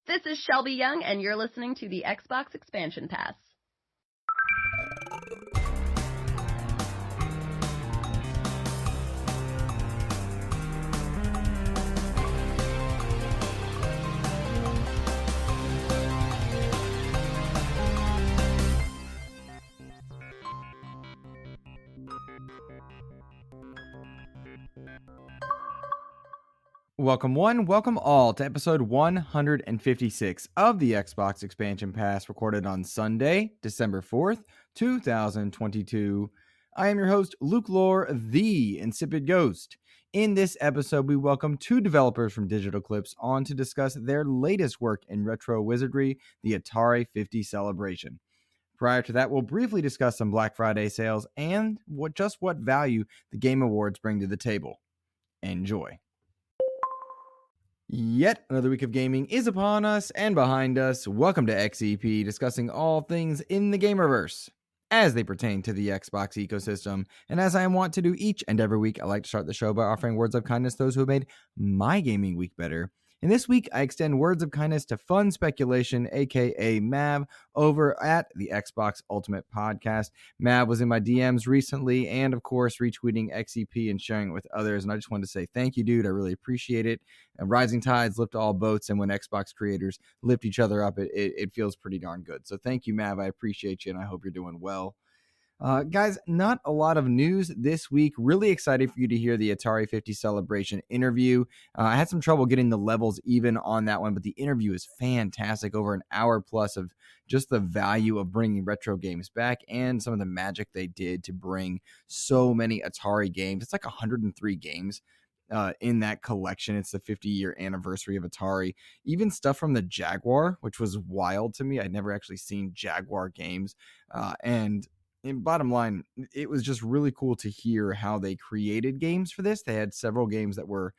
This is Shelby Young, and you're listening to the Xbox Expansion Pass. Welcome one, welcome all to episode 156 of the Xbox Expansion Pass, recorded on Sunday, December 4th, 2022. I am your host, Luke Lore, the Insipid Ghost. In this episode, we welcome two developers from Digital Eclipse on to discuss their latest work in retro wizardry, the Atari 50 celebration. Prior to that, we'll briefly discuss some Black Friday sales and what value the Game Awards bring to the table. Enjoy. Yet another week of gaming is upon us and behind us. Welcome to XEP, discussing all things in the Gamerverse as they pertain to the Xbox ecosystem. And as I want to do each and every week, I like to start the show by offering words of kindness to those who have made my gaming week better. And this week, I extend words of kindness to Fun Speculation, aka Mav, over at the Xbox Ultimate Podcast. Mav was in my DMs recently and, of course, retweeting XEP and sharing it with others. And I just wanted to say thank you, dude. I really appreciate it. And rising tides lift all boats. And when Xbox creators lift each other up, it feels pretty darn good. So thank you, Mav. I appreciate you, and I hope you're doing well. Guys, not a lot of news this week. Really excited for you to hear the Atari 50 celebration interview. I had some trouble getting the levels even on that one, but the interview is fantastic. Over an hour plus of just the value of bringing retro games back and some of the magic they did to bring so many Atari games. It's like 103 games in that collection. It's the 50-year anniversary of Atari. Even stuff from the Jaguar, which was wild to me. I'd never actually seen Jaguar games. And bottom line, it was just really cool to hear how they created games for this. They had several games that were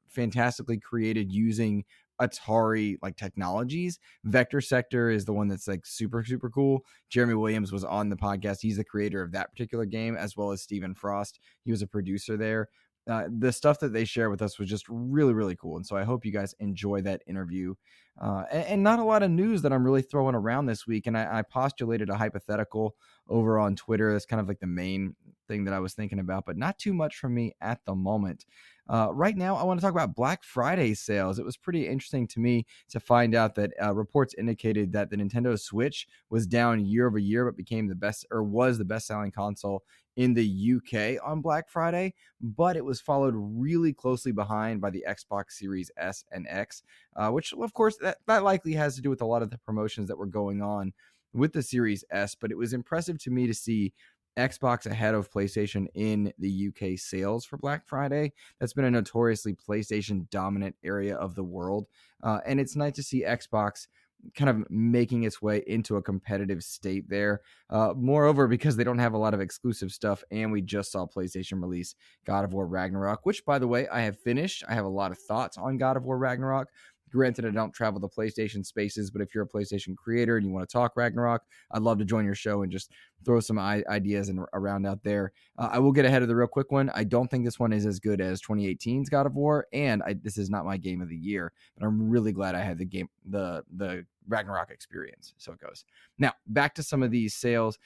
fantastically created using Atari like technologies. Vector Sector is the one that's like super cool. Jeremy Williams was on the podcast. He's the creator of that particular game, as well as Stephen Frost. He was a producer there. The stuff that they share with us was just really cool. And so I hope you guys enjoy that interview. And not a lot of news that I'm really throwing around this week. And I postulated a hypothetical over on Twitter. That's kind of like the main thing that I was thinking about, but not too much from me at the moment. Right now, I want to talk about Black Friday sales. It was pretty interesting to me to find out that reports indicated that the Nintendo Switch was down year over year, but became was the best-selling console in the UK on Black Friday, but it was followed really closely behind by the Xbox Series S and X, which, of course, that likely has to do with a lot of the promotions that were going on with the Series S, but it was impressive to me to see Xbox ahead of PlayStation in the UK sales for Black Friday. That's been a notoriously PlayStation dominant area of the world. And it's nice to see Xbox kind of making its way into a competitive state there. Moreover, because they don't have a lot of exclusive stuff, and we just saw PlayStation release God of War Ragnarok, which, by the way, I have finished. I have a lot of thoughts on God of War Ragnarok. Granted, I don't travel the PlayStation spaces, but if you're a PlayStation creator and you want to talk Ragnarok, I'd love to join your show and just throw some ideas around out there. I will get ahead of the real quick one. I don't think this one is as good as 2018's God of War, and this is not my game of the year, but I'm really glad I had the Ragnarok experience. So it goes. Now, back to some of these sales.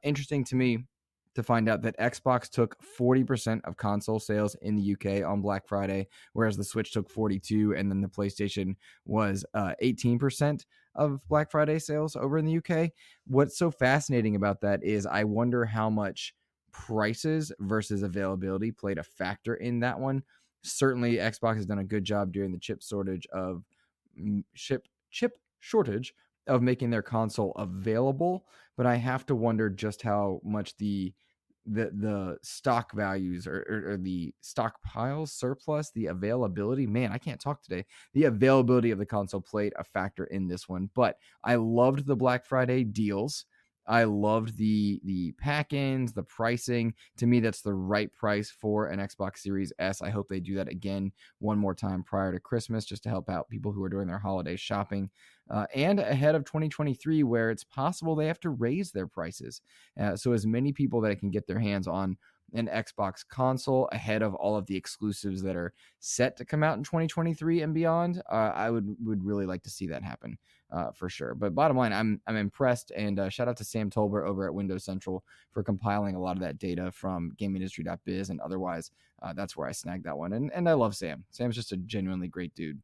Interesting to me to find out that Xbox took 40% of console sales in the UK on Black Friday, whereas the Switch took 42%, and then the PlayStation was 18% of Black Friday sales over in the UK. What's so fascinating about that is I wonder how much prices versus availability played a factor in that one. Certainly, Xbox has done a good job during the chip shortage of making their console available, but I have to wonder just how much the stock values or the stockpile surplus, the availability, man, I can't talk today, the availability of the console played a factor in this one. But I loved the Black Friday deals. I loved the pack-ins, the pricing. To me, that's the right price for an Xbox Series S. I hope they do that again one more time prior to Christmas, just to help out people who are doing their holiday shopping. And ahead of 2023, where it's possible they have to raise their prices. So as many people that can get their hands on an Xbox console ahead of all of the exclusives that are set to come out in 2023 and beyond. I would really like to see that happen for sure. But bottom line, I'm impressed, and shout out to Sam Tolbert over at Windows Central for compiling a lot of that data from GameIndustry.biz and otherwise. That's where I snagged that one, and I love Sam. Sam's just a genuinely great dude.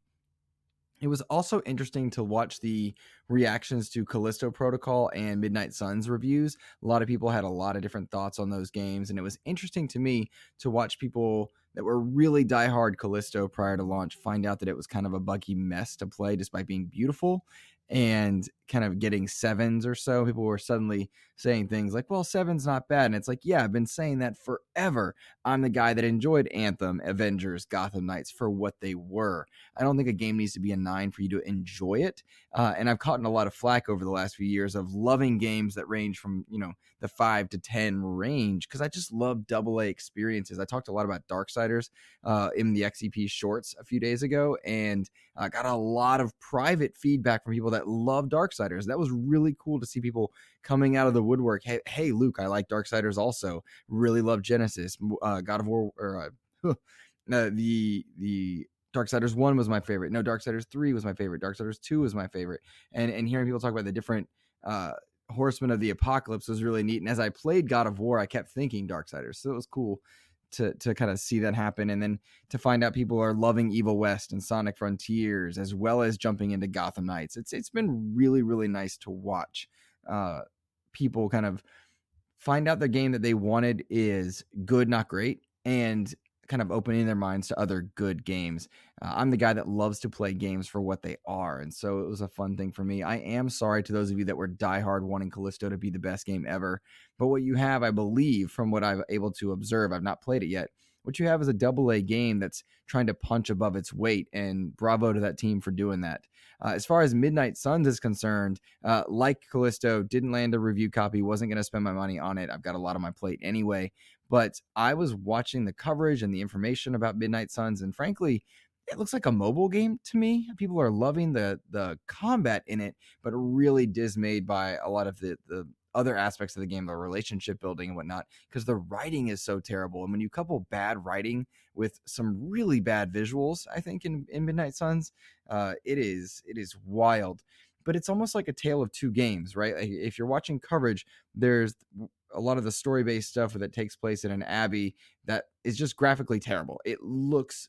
It was also interesting to watch the reactions to Callisto Protocol and Midnight Suns reviews. A lot of people had a lot of different thoughts on those games, and it was interesting to me to watch people that were really diehard Callisto prior to launch find out that it was kind of a buggy mess to play despite being beautiful and kind of getting sevens or so. People were suddenly saying things like, well, seven's not bad. And it's like, yeah, I've been saying that forever. I'm the guy that enjoyed Anthem, Avengers, Gotham Knights for what they were. I don't think a game needs to be a 9 for you to enjoy it. And I've caught in a lot of flack over the last few years of loving games that range from, the 5 to 10 range, because I just love AA experiences. I talked a lot about Darksiders in the XEP shorts a few days ago, and I got a lot of private feedback from people that love Darksiders. That was really cool to see people coming out of the woodwork. Hey, Luke, I like Darksiders also. Really love Genesis. God of War, or the Darksiders 1 was my favorite. No, Darksiders 3 was my favorite. Darksiders 2 was my favorite. And hearing people talk about the different Horsemen of the Apocalypse was really neat. And as I played God of War, I kept thinking Darksiders. So it was cool to kind of see that happen. And then to find out people are loving Evil West and Sonic Frontiers, as well as jumping into Gotham Knights. It's been really, really nice to watch people kind of find out the game that they wanted is good, not great, and kind of opening their minds to other good games. I'm the guy that loves to play games for what they are, and so it was a fun thing for me. I am sorry to those of you that were diehard wanting Callisto to be the best game ever, but what you have, I believe, from what I've able to observe, I've not played it yet, what you have is a AA game that's trying to punch above its weight, and bravo to that team for doing that. As far as Midnight Suns is concerned, like Callisto, didn't land a review copy, wasn't going to spend my money on it. I've got a lot on my plate anyway, but I was watching the coverage and the information about Midnight Suns, and frankly, it looks like a mobile game to me. People are loving the combat in it, but really dismayed by a lot of the other aspects of the game, the relationship building and whatnot, because the writing is so terrible. And when you couple bad writing with some really bad visuals, I think in Midnight Suns, it is wild. But it's almost like a tale of two games, right? Like if you're watching coverage, there's a lot of the story-based stuff that takes place in an abbey that is just graphically terrible. It looks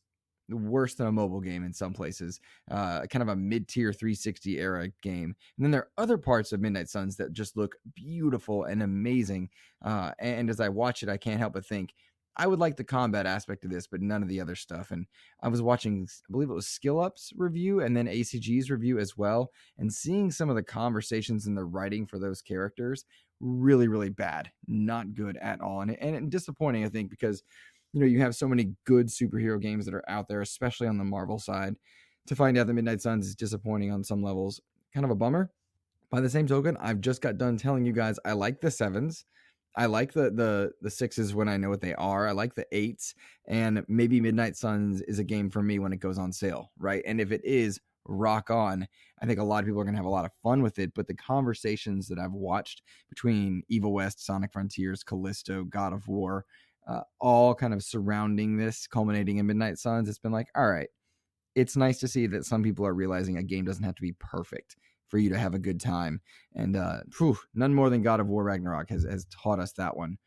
worse than a mobile game in some places, kind of a mid-tier 360 era game. And then there are other parts of Midnight Suns that just look beautiful and amazing. And as I watch it, I can't help but think, I would like the combat aspect of this, but none of the other stuff. And I was watching, I believe it was Skill Up's review and then ACG's review as well, and seeing some of the conversations and the writing for those characters, really, really bad. Not good at all. And disappointing, I think, because you have so many good superhero games that are out there, especially on the Marvel side. To find out that Midnight Suns is disappointing on some levels, kind of a bummer. By the same token, I've just got done telling you guys I like the 7s. I like the 6s when I know what they are. I like the 8s. And maybe Midnight Suns is a game for me when it goes on sale, right? And if it is, rock on. I think a lot of people are going to have a lot of fun with it. But the conversations that I've watched between Evil West, Sonic Frontiers, Callisto, God of War, all kind of surrounding this, culminating in Midnight Suns, it's been like, all right, it's nice to see that some people are realizing a game doesn't have to be perfect for you to have a good time. And none more than God of War Ragnarok has taught us that one,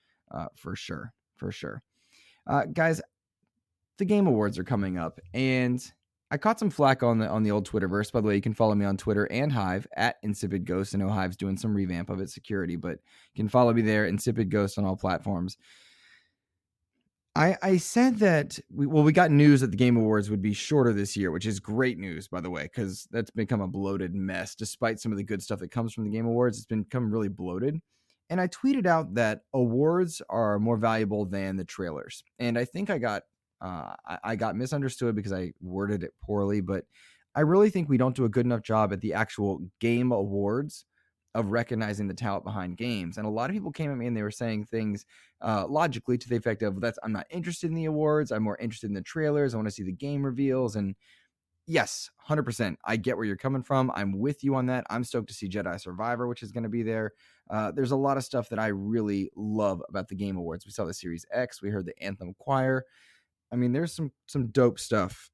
for sure. Guys, the Game Awards are coming up, and I caught some flack on the old Twitterverse. By the way, you can follow me on Twitter and Hive at Insipid Ghost. I know Hive's doing some revamp of its security, but you can follow me there, Insipid Ghost, on all platforms. I said that we got news that the Game Awards would be shorter this year, which is great news, by the way, because that's become a bloated mess. Despite some of the good stuff that comes from the Game Awards, it's become really bloated. And I tweeted out that awards are more valuable than the trailers. And I think I got misunderstood because I worded it poorly, but I really think we don't do a good enough job at the actual Game Awards of recognizing the talent behind games. And a lot of people came at me and they were saying things logically to the effect of, I'm not interested in the awards. I'm more interested in the trailers. I want to see the game reveals. And yes, 100%. I get where you're coming from. I'm with you on that. I'm stoked to see Jedi Survivor, which is going to be there. There's a lot of stuff that I really love about the Game Awards. We saw the Series X. We heard the Anthem Choir. I mean, there's some dope stuff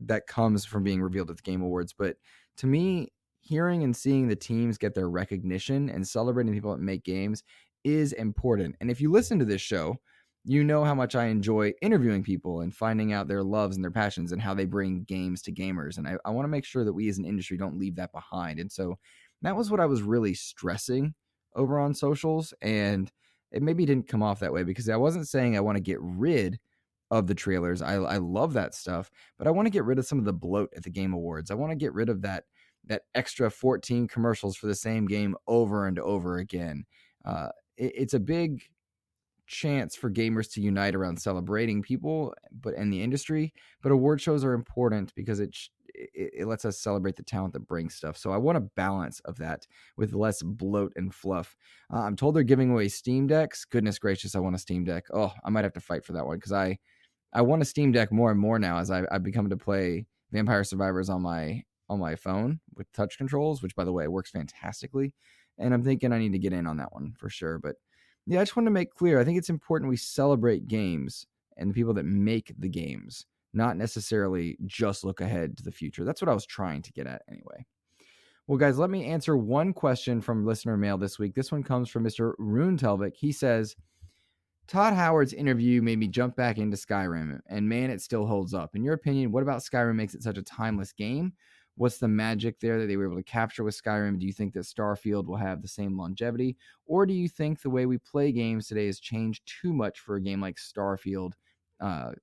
that comes from being revealed at the Game Awards. But to me, hearing and seeing the teams get their recognition and celebrating people that make games is important. And if you listen to this show, you know how much I enjoy interviewing people and finding out their loves and their passions and how they bring games to gamers. And I want to make sure that we as an industry don't leave that behind. And so that was what I was really stressing over on socials. And it maybe didn't come off that way because I wasn't saying I want to get rid of the trailers. I love that stuff, but I want to get rid of some of the bloat at the Game Awards. I want to get rid of that extra 14 commercials for the same game over and over again. It's a big chance for gamers to unite around celebrating people but in the industry, but award shows are important because it lets us celebrate the talent that brings stuff. So I want a balance of that with less bloat and fluff. I'm told they're giving away Steam Decks. Goodness gracious, I want a Steam Deck. Oh, I might have to fight for that one because I want a Steam Deck more and more now as I've become to play Vampire Survivors on my phone with touch controls, which by the way works fantastically. And I'm thinking I need to get in on that one for sure. But yeah, I just want to make clear, I think it's important we celebrate games and the people that make the games, not necessarily just look ahead to the future. That's what I was trying to get at anyway. Well, guys, let me answer one question from listener mail this week. This one comes from Mr. Rune Telvik. He says, Todd Howard's interview made me jump back into Skyrim, and man, it still holds up. In your opinion, what about Skyrim makes it such a timeless game? What's the magic there that they were able to capture with Skyrim? Do you think that Starfield will have the same longevity? Or do you think the way we play games today has changed too much for a game like Starfield,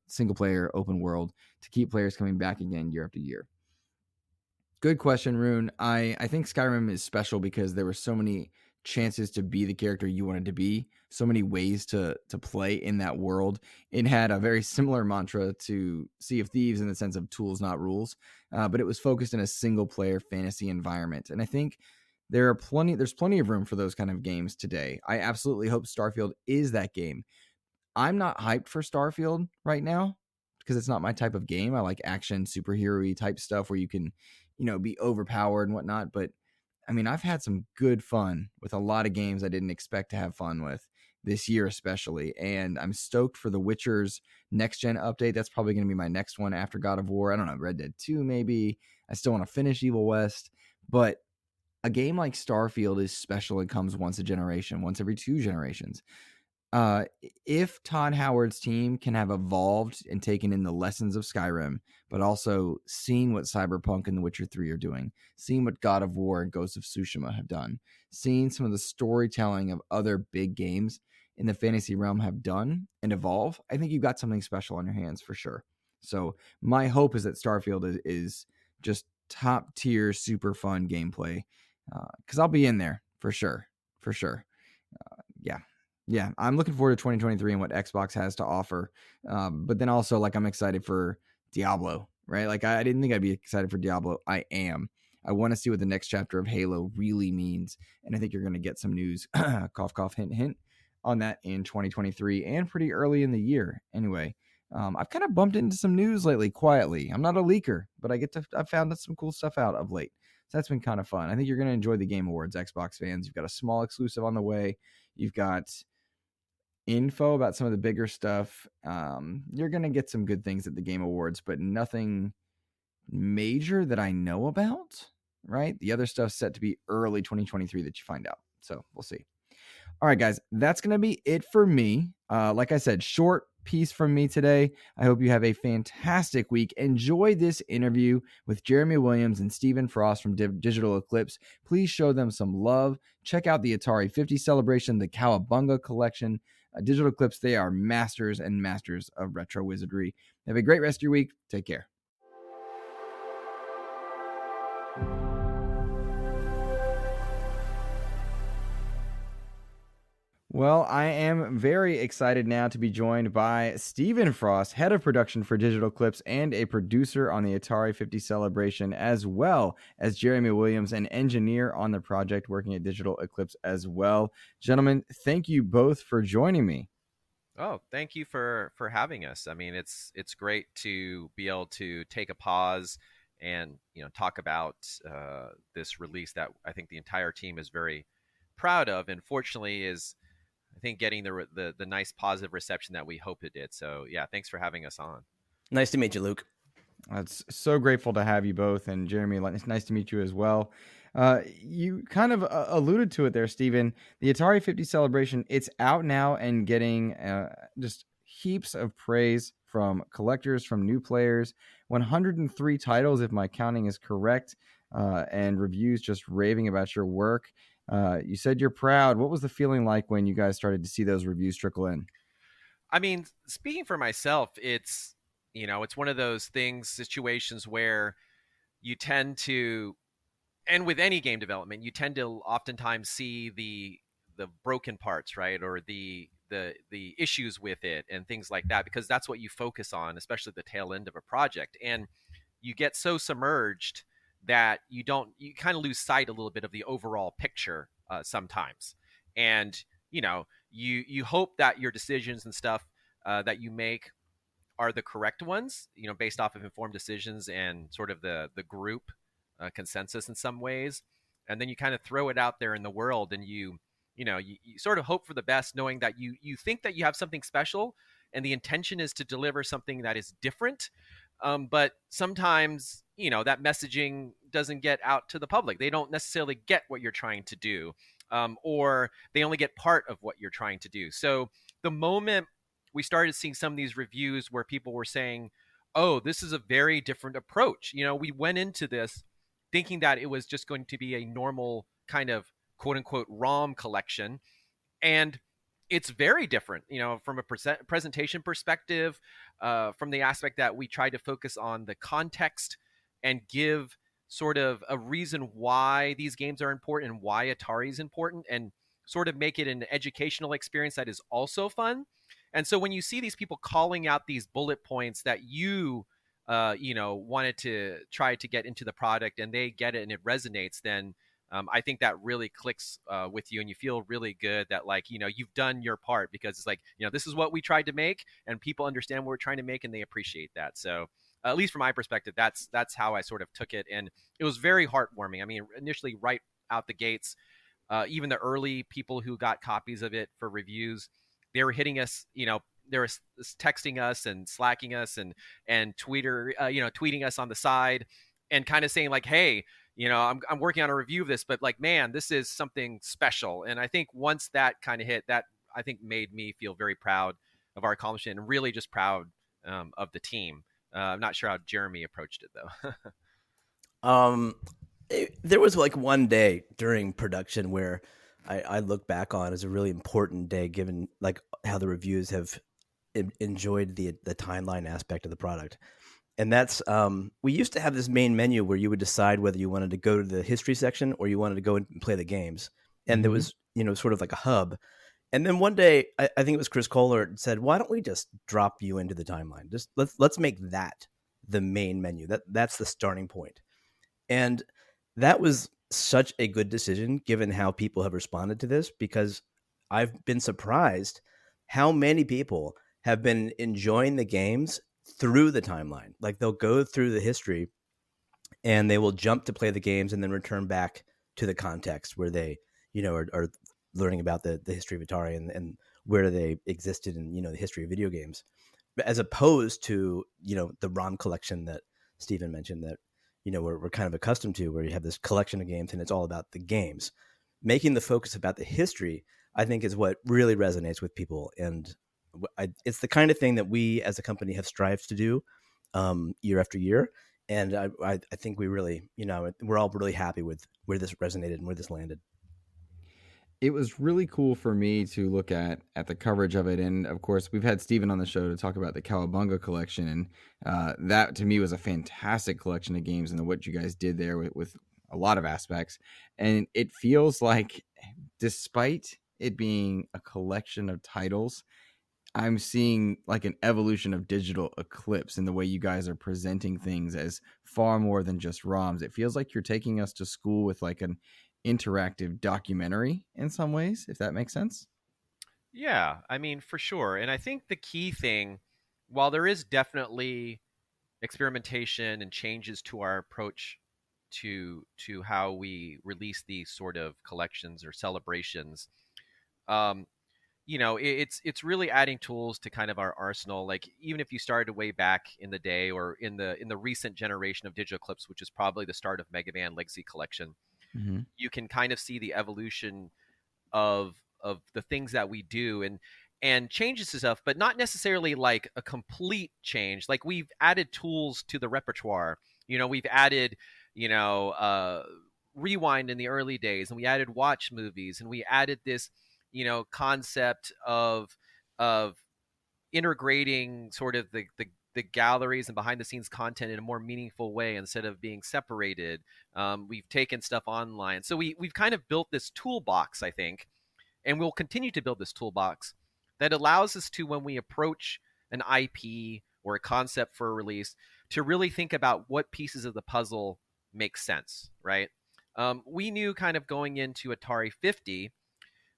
single player, open world, to keep players coming back again year after year? Good question, Rune. I think Skyrim is special because there were so many chances to be the character you wanted to be, so many ways to play in that world. It had a very similar mantra to Sea of Thieves in the sense of tools, not rules, but it was focused in a single player fantasy environment. And I think there's plenty of room for those kind of games today. I absolutely hope Starfield is that game. I'm not hyped for Starfield right now because it's not my type of game. I like action, superhero-y type stuff where you can, be overpowered and whatnot. But I mean, I've had some good fun with a lot of games I didn't expect to have fun with this year, especially. And I'm stoked for The Witcher's next gen update. That's probably going to be my next one after God of War. I don't know, Red Dead 2 maybe. I still want to finish Evil West. But a game like Starfield is special. It comes once a generation, once every 2 generations. If Todd Howard's team can have evolved and taken in the lessons of Skyrim, but also seen what Cyberpunk and The Witcher 3 are doing, seen what God of War and Ghost of Tsushima have done, seen some of the storytelling of other big games in the fantasy realm have done and evolve, I think you've got something special on your hands for sure. So my hope is that Starfield is just top tier, super fun gameplay, because I'll be in there for sure. Yeah, I'm looking forward to 2023 and what Xbox has to offer. But then also, I'm excited for Diablo, right? I didn't think I'd be excited for Diablo. I am. I want to see what the next chapter of Halo really means. And I think you're going to get some news, cough, cough, hint, hint, on that in 2023 and pretty early in the year. Anyway, I've kind of bumped into some news lately quietly. I'm not a leaker, but I've found some cool stuff out of late. So that's been kind of fun. I think you're going to enjoy the Game Awards, Xbox fans. You've got a small exclusive on the way. You've got info about some of the bigger stuff. You're going to get some good things at the Game Awards, but nothing major that I know about, right? The other stuff's set to be early 2023 that you find out. So we'll see. All right, guys, that's going to be it for me. Like I said, short piece from me today. I hope you have a fantastic week. Enjoy this interview with Jeremy Williams and Stephen Frost from Digital Eclipse. Please show them some love. Check out the Atari 50 celebration, the Cowabunga collection. Digital Eclipse, they are masters and masters of retro wizardry. Have a great rest of your week. Take care. Well, I am very excited now to be joined by Stephen Frost, head of production for Digital Eclipse and a producer on the Atari 50 celebration, as well as Jeremy Williams, an engineer on the project working at Digital Eclipse as well. Gentlemen, thank you both for joining me. Oh, thank you for having us. I mean, it's great to be able to take a pause and talk about this release that I think the entire team is very proud of, and fortunately is, I think, getting the nice positive reception that we hope it did. So yeah, thanks for having us on. Nice to meet you, Luke. It's so grateful to have you both, and Jeremy, it's nice to meet you as well. You kind of alluded to it there, Stephen. The Atari 50 celebration, it's out now and getting just heaps of praise from collectors, from new players. 103 titles, if my counting is correct, and reviews just raving about your work. You said you're proud. What was the feeling like when you guys started to see those reviews trickle in? I mean, speaking for myself, it's one of those situations where you tend to, and with any game development, you tend to oftentimes see the broken parts, right, or the issues with it and things like that, because that's what you focus on, especially the tail end of a project, and you get so submerged that you kind of lose sight a little bit of the overall picture sometimes, and you hope that your decisions and stuff that you make are the correct ones, based off of informed decisions and sort of the group consensus in some ways. And then you kind of throw it out there in the world, and you sort of hope for the best, knowing that you think that you have something special, and the intention is to deliver something that is different. But sometimes, that messaging doesn't get out to the public. They don't necessarily get what you're trying to do, or they only get part of what you're trying to do. So the moment we started seeing some of these reviews where people were saying, oh, this is a very different approach. We went into this thinking that it was just going to be a normal kind of quote unquote ROM collection. And it's very different, from a presentation perspective, from the aspect that we tried to focus on the context and give sort of a reason why these games are important and why Atari is important, and sort of make it an educational experience that is also fun. And so when you see these people calling out these bullet points that you wanted to try to get into the product, and they get it and it resonates, then I think that really clicks with you, and you feel really good that, like, you've done your part, because it's like, this is what we tried to make, and people understand what we're trying to make, and they appreciate that. So at least from my perspective, that's how I sort of took it. And it was very heartwarming. I mean, initially right out the gates, even the early people who got copies of it for reviews, they were hitting us, they were texting us and slacking us and tweeting us on the side, and kind of saying like, hey, I'm working on a review of this, but like, man, this is something special. And I think once that kind of hit, that I think made me feel very proud of our accomplishment, and really just proud of the team. I'm not sure how Jeremy approached it though. There was like one day during production where I look back on as a really important day, given like how the reviews have enjoyed the timeline aspect of the product. And that's, we used to have this main menu where you would decide whether you wanted to go to the history section or you wanted to go and play the games. And there was, sort of like a hub. And then one day, I think it was Chris Kohler said, why don't we just drop you into the timeline? Just let's make that the main menu. That's the starting point. And that was such a good decision, given how people have responded to this, because I've been surprised how many people have been enjoying the games through the timeline. Like, they'll go through the history and they will jump to play the games and then return back to the context where they, are learning about the history of Atari and where they existed in, the history of video games, as opposed to, the ROM collection that Stephen mentioned that, we're kind of accustomed to, where you have this collection of games and it's all about the games. Making the focus about the history, I think, is what really resonates with people. And it's the kind of thing that we as a company have strived to do year after year. And I think we really, we're all really happy with where this resonated and where this landed. It was really cool for me to look at the coverage of it. And of course, we've had Steven on the show to talk about the Cowabunga collection. And that to me was a fantastic collection of games, and what you guys did there with a lot of aspects. And it feels like, despite it being a collection of titles, I'm seeing like an evolution of Digital Eclipse in the way you guys are presenting things as far more than just ROMs. It feels like you're taking us to school with like an interactive documentary in some ways, if that makes sense. Yeah, I mean, for sure. And I think the key thing, while there is definitely experimentation and changes to our approach to how we release these sort of collections or celebrations. Um, it's really adding tools to kind of our arsenal. Like even if you started way back in the day or in the recent generation of Digital Eclipse, which is probably the start of Mega Man Legacy Collection, you can kind of see the evolution of the things that we do and changes to stuff, but not necessarily like a complete change. Like we've added tools to the repertoire. We've added, rewind in the early days, and we added watch movies, and we added this, concept of integrating sort of the galleries and behind the scenes content in a more meaningful way instead of being separated. We've taken stuff online. So we've kind of built this toolbox, I think, and we'll continue to build this toolbox that allows us to, when we approach an IP or a concept for a release, to really think about what pieces of the puzzle make sense, right? We knew kind of going into Atari 50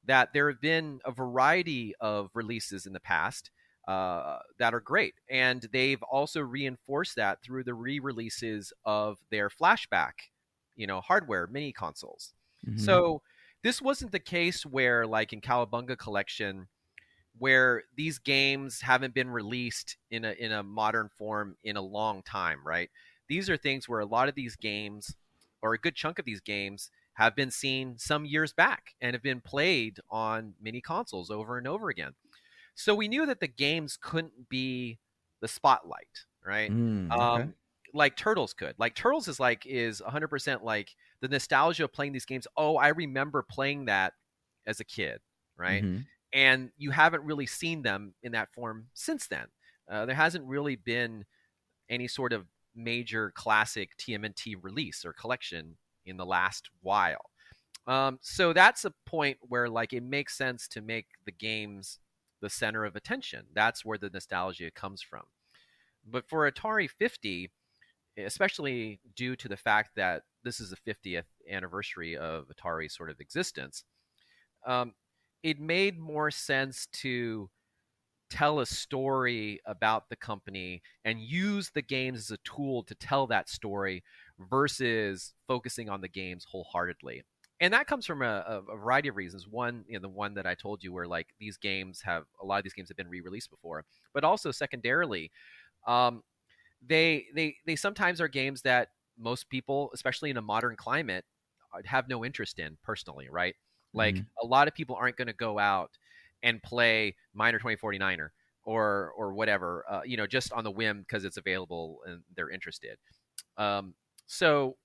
that there have been a variety of releases in the past that are great. And they've also reinforced that through the re-releases of their flashback, hardware mini consoles. So this wasn't the case where, like in Cowabunga Collection, where these games haven't been released in a modern form in a long time, right? These are things where a lot of these games, or a good chunk of these games, have been seen some years back and have been played on mini consoles over and over again. So we knew that the games couldn't be the spotlight, right? Okay. Like Turtles could. Like Turtles is 100% like the nostalgia of playing these games. Oh, I remember playing that as a kid, right? And you haven't really seen them in that form since then. There hasn't really been any sort of major classic TMNT release or collection in the last while. So that's a point where like it makes sense to make the games the center of attention. That's where the nostalgia comes from. But for Atari 50, especially due to the fact that this is the 50th anniversary of Atari's sort of existence, it made more sense to tell a story about the company and use the games as a tool to tell that story versus focusing on the games wholeheartedly. And that comes from a variety of reasons. One, the one that I told you, where like a lot of these games have been re-released before, but also secondarily, they sometimes are games that most people, especially in a modern climate, have no interest in personally, right? Like a lot of people aren't going to go out and play Miner 2049er or whatever, just on the whim because it's available and they're interested. So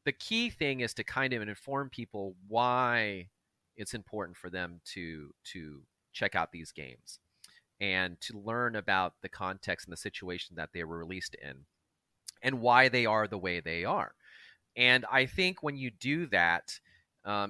the key thing is to kind of inform people why it's important for them to check out these games and to learn about the context and the situation that they were released in and why they are the way they are. And I think when you do that,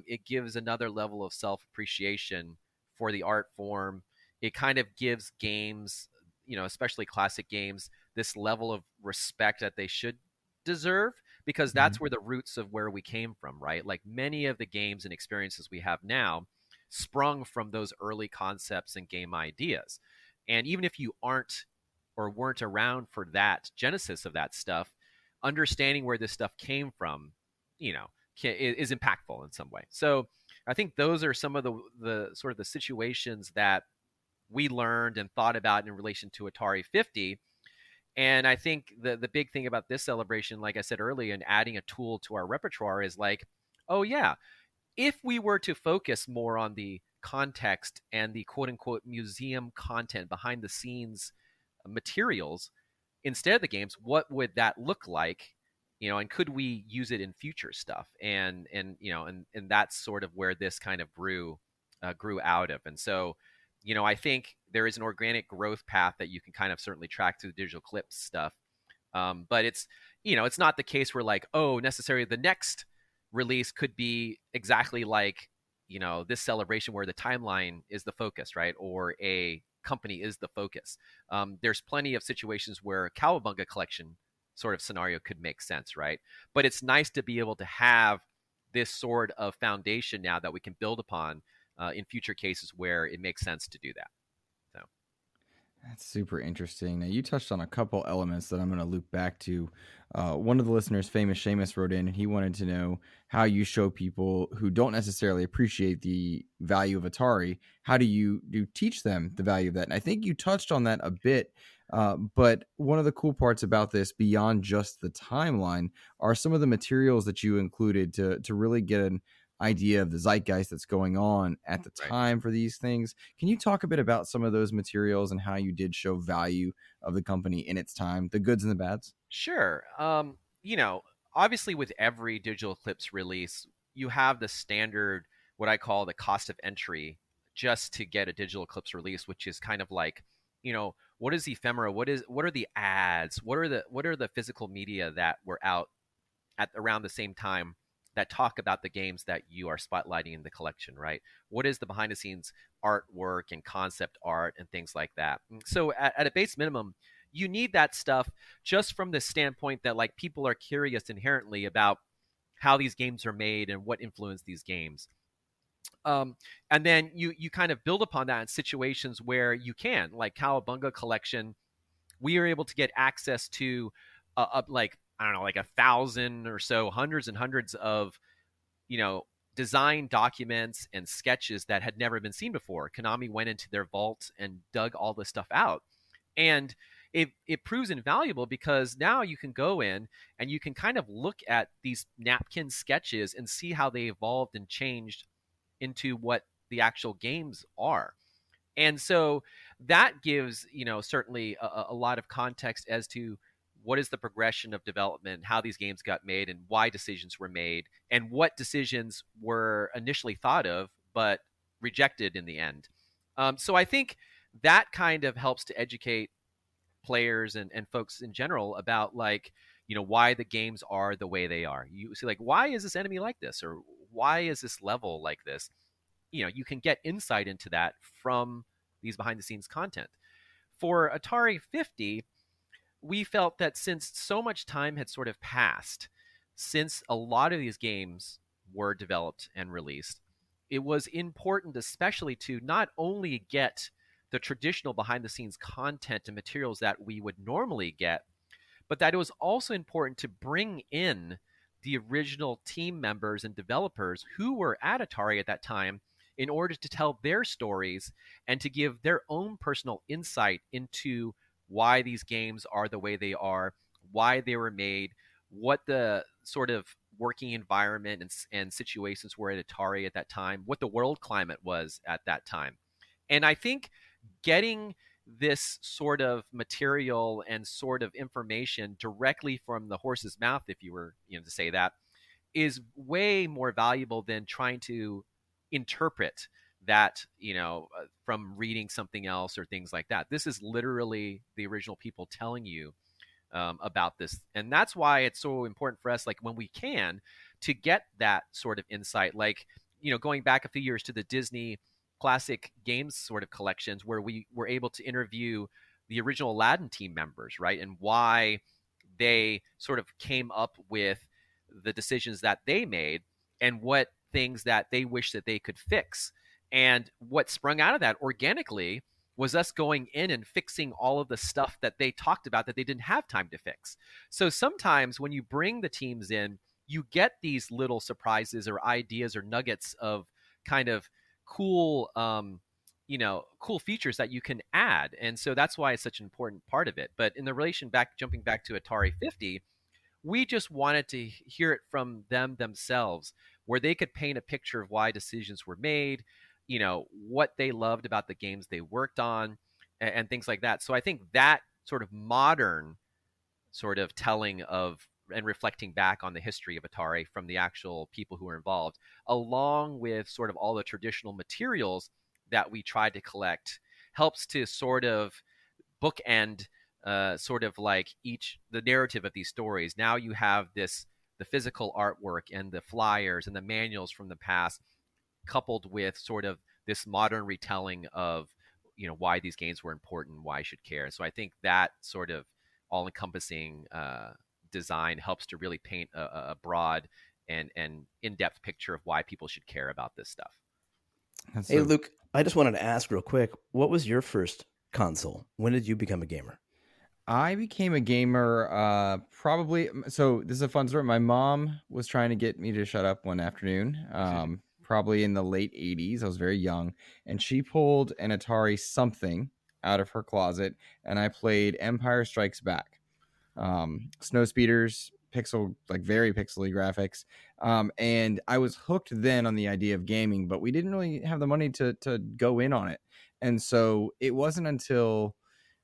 it gives another level of self-appreciation for the art form. It kind of gives games, especially classic games, this level of respect that they should deserve, because that's where the roots of where we came from, right? Like many of the games and experiences we have now sprung from those early concepts and game ideas. And even if you aren't or weren't around for that genesis of that stuff, understanding where this stuff came from, is impactful in some way. So I think those are some of the sort of the situations that we learned and thought about in relation to Atari 50. And I think the big thing about this celebration, like I said earlier, and adding a tool to our repertoire is like, oh yeah, if we were to focus more on the context and the quote unquote museum content, behind the scenes materials instead of the games, what would that look like? And could we use it in future stuff? And that's sort of where this kind of grew out of. And so, I think there is an organic growth path that you can kind of certainly track through the Digital Eclipse stuff. But it's not the case where like, oh, necessarily the next release could be exactly like, this celebration where the timeline is the focus, right? Or a company is the focus. There's plenty of situations where a Cowabunga Collection sort of scenario could make sense, right? But it's nice to be able to have this sort of foundation now that we can build upon in future cases where it makes sense to do that. So That's super interesting. Now, you touched on a couple elements that I'm going to loop back to. One of the listeners, Famous Seamus, wrote in and he wanted to know how you show people who don't necessarily appreciate the value of Atari. How do you teach them the value of that? And I think you touched on that a bit. But one of the cool parts about this, beyond just the timeline, are some of the materials that you included to really get an idea of the zeitgeist that's going on at the time for these things. Can you talk a bit about some of those materials and how you did show value of the company in its time, the goods and the bads? Sure. Obviously with every Digital Eclipse release, you have the standard, what I call the cost of entry, just to get a Digital Eclipse release, which is kind of like, what is ephemera? What are the ads? What are the physical media that were out at around the same time that talk about the games that you are spotlighting in the collection, right? What is the behind the scenes artwork and concept art and things like that? So at a base minimum, you need that stuff just from the standpoint that like people are curious inherently about how these games are made and what influenced these games. And then you kind of build upon that in situations where you can, like Cowabunga Collection, we are able to get access to like, I don't know, like 1,000 or so, hundreds and hundreds of, design documents and sketches that had never been seen before. Konami went into their vault and dug all this stuff out. And it proves invaluable because now you can go in and you can kind of look at these napkin sketches and see how they evolved and changed into what the actual games are. And so that gives, certainly a lot of context as to what is the progression of development, how these games got made, and why decisions were made, and what decisions were initially thought of but rejected in the end. So I think that kind of helps to educate players and folks in general about like, why the games are the way they are. You see, like, why is this enemy like this, or why is this level like this? You can get insight into that from these behind the scenes content. For Atari 50, we felt that since so much time had sort of passed since a lot of these games were developed and released, it was important especially to not only get the traditional behind the scenes content and materials that we would normally get, but that it was also important to bring in the original team members and developers who were at Atari at that time in order to tell their stories and to give their own personal insight into why these games are the way they are, why they were made, what the sort of working environment and situations were at Atari at that time, what the world climate was at that time. And I think getting this sort of material and sort of information directly from the horse's mouth, if you were to say that, is way more valuable than trying to interpret that, from reading something else or things like that. This is literally the original people telling you about this. And that's why it's so important for us, like when we can, to get that sort of insight, like, going back a few years to the Disney classic games sort of collections where we were able to interview the original Aladdin team members, right? And why they sort of came up with the decisions that they made and what things that they wish that they could fix. And what sprung out of that organically was us going in and fixing all of the stuff that they talked about that they didn't have time to fix. So sometimes when you bring the teams in, you get these little surprises or ideas or nuggets of kind of cool, cool features that you can add. And so that's why it's such an important part of it. But in the jumping back to Atari 50, we just wanted to hear it from them themselves, where they could paint a picture of why decisions were made, what they loved about the games they worked on, and things like that. So I think that sort of modern sort of telling of and reflecting back on the history of Atari from the actual people who were involved, along with sort of all the traditional materials that we tried to collect, helps to sort of bookend sort of like the narrative of these stories. Now you have the physical artwork and the flyers and the manuals from the past, coupled with sort of this modern retelling of, why these games were important, why I should care. So I think that sort of all-encompassing design helps to really paint a broad and in-depth picture of why people should care about this stuff. Hey, Luke, I just wanted to ask real quick, what was your first console? When did you become a gamer? I became a gamer probably. So this is a fun story. My mom was trying to get me to shut up one afternoon, probably in the late 80s. I was very young, and she pulled an Atari something out of her closet, and I played Empire Strikes Back. Snow speeders, very pixely graphics. And I was hooked then on the idea of gaming, but we didn't really have the money to go in on it. And so it wasn't until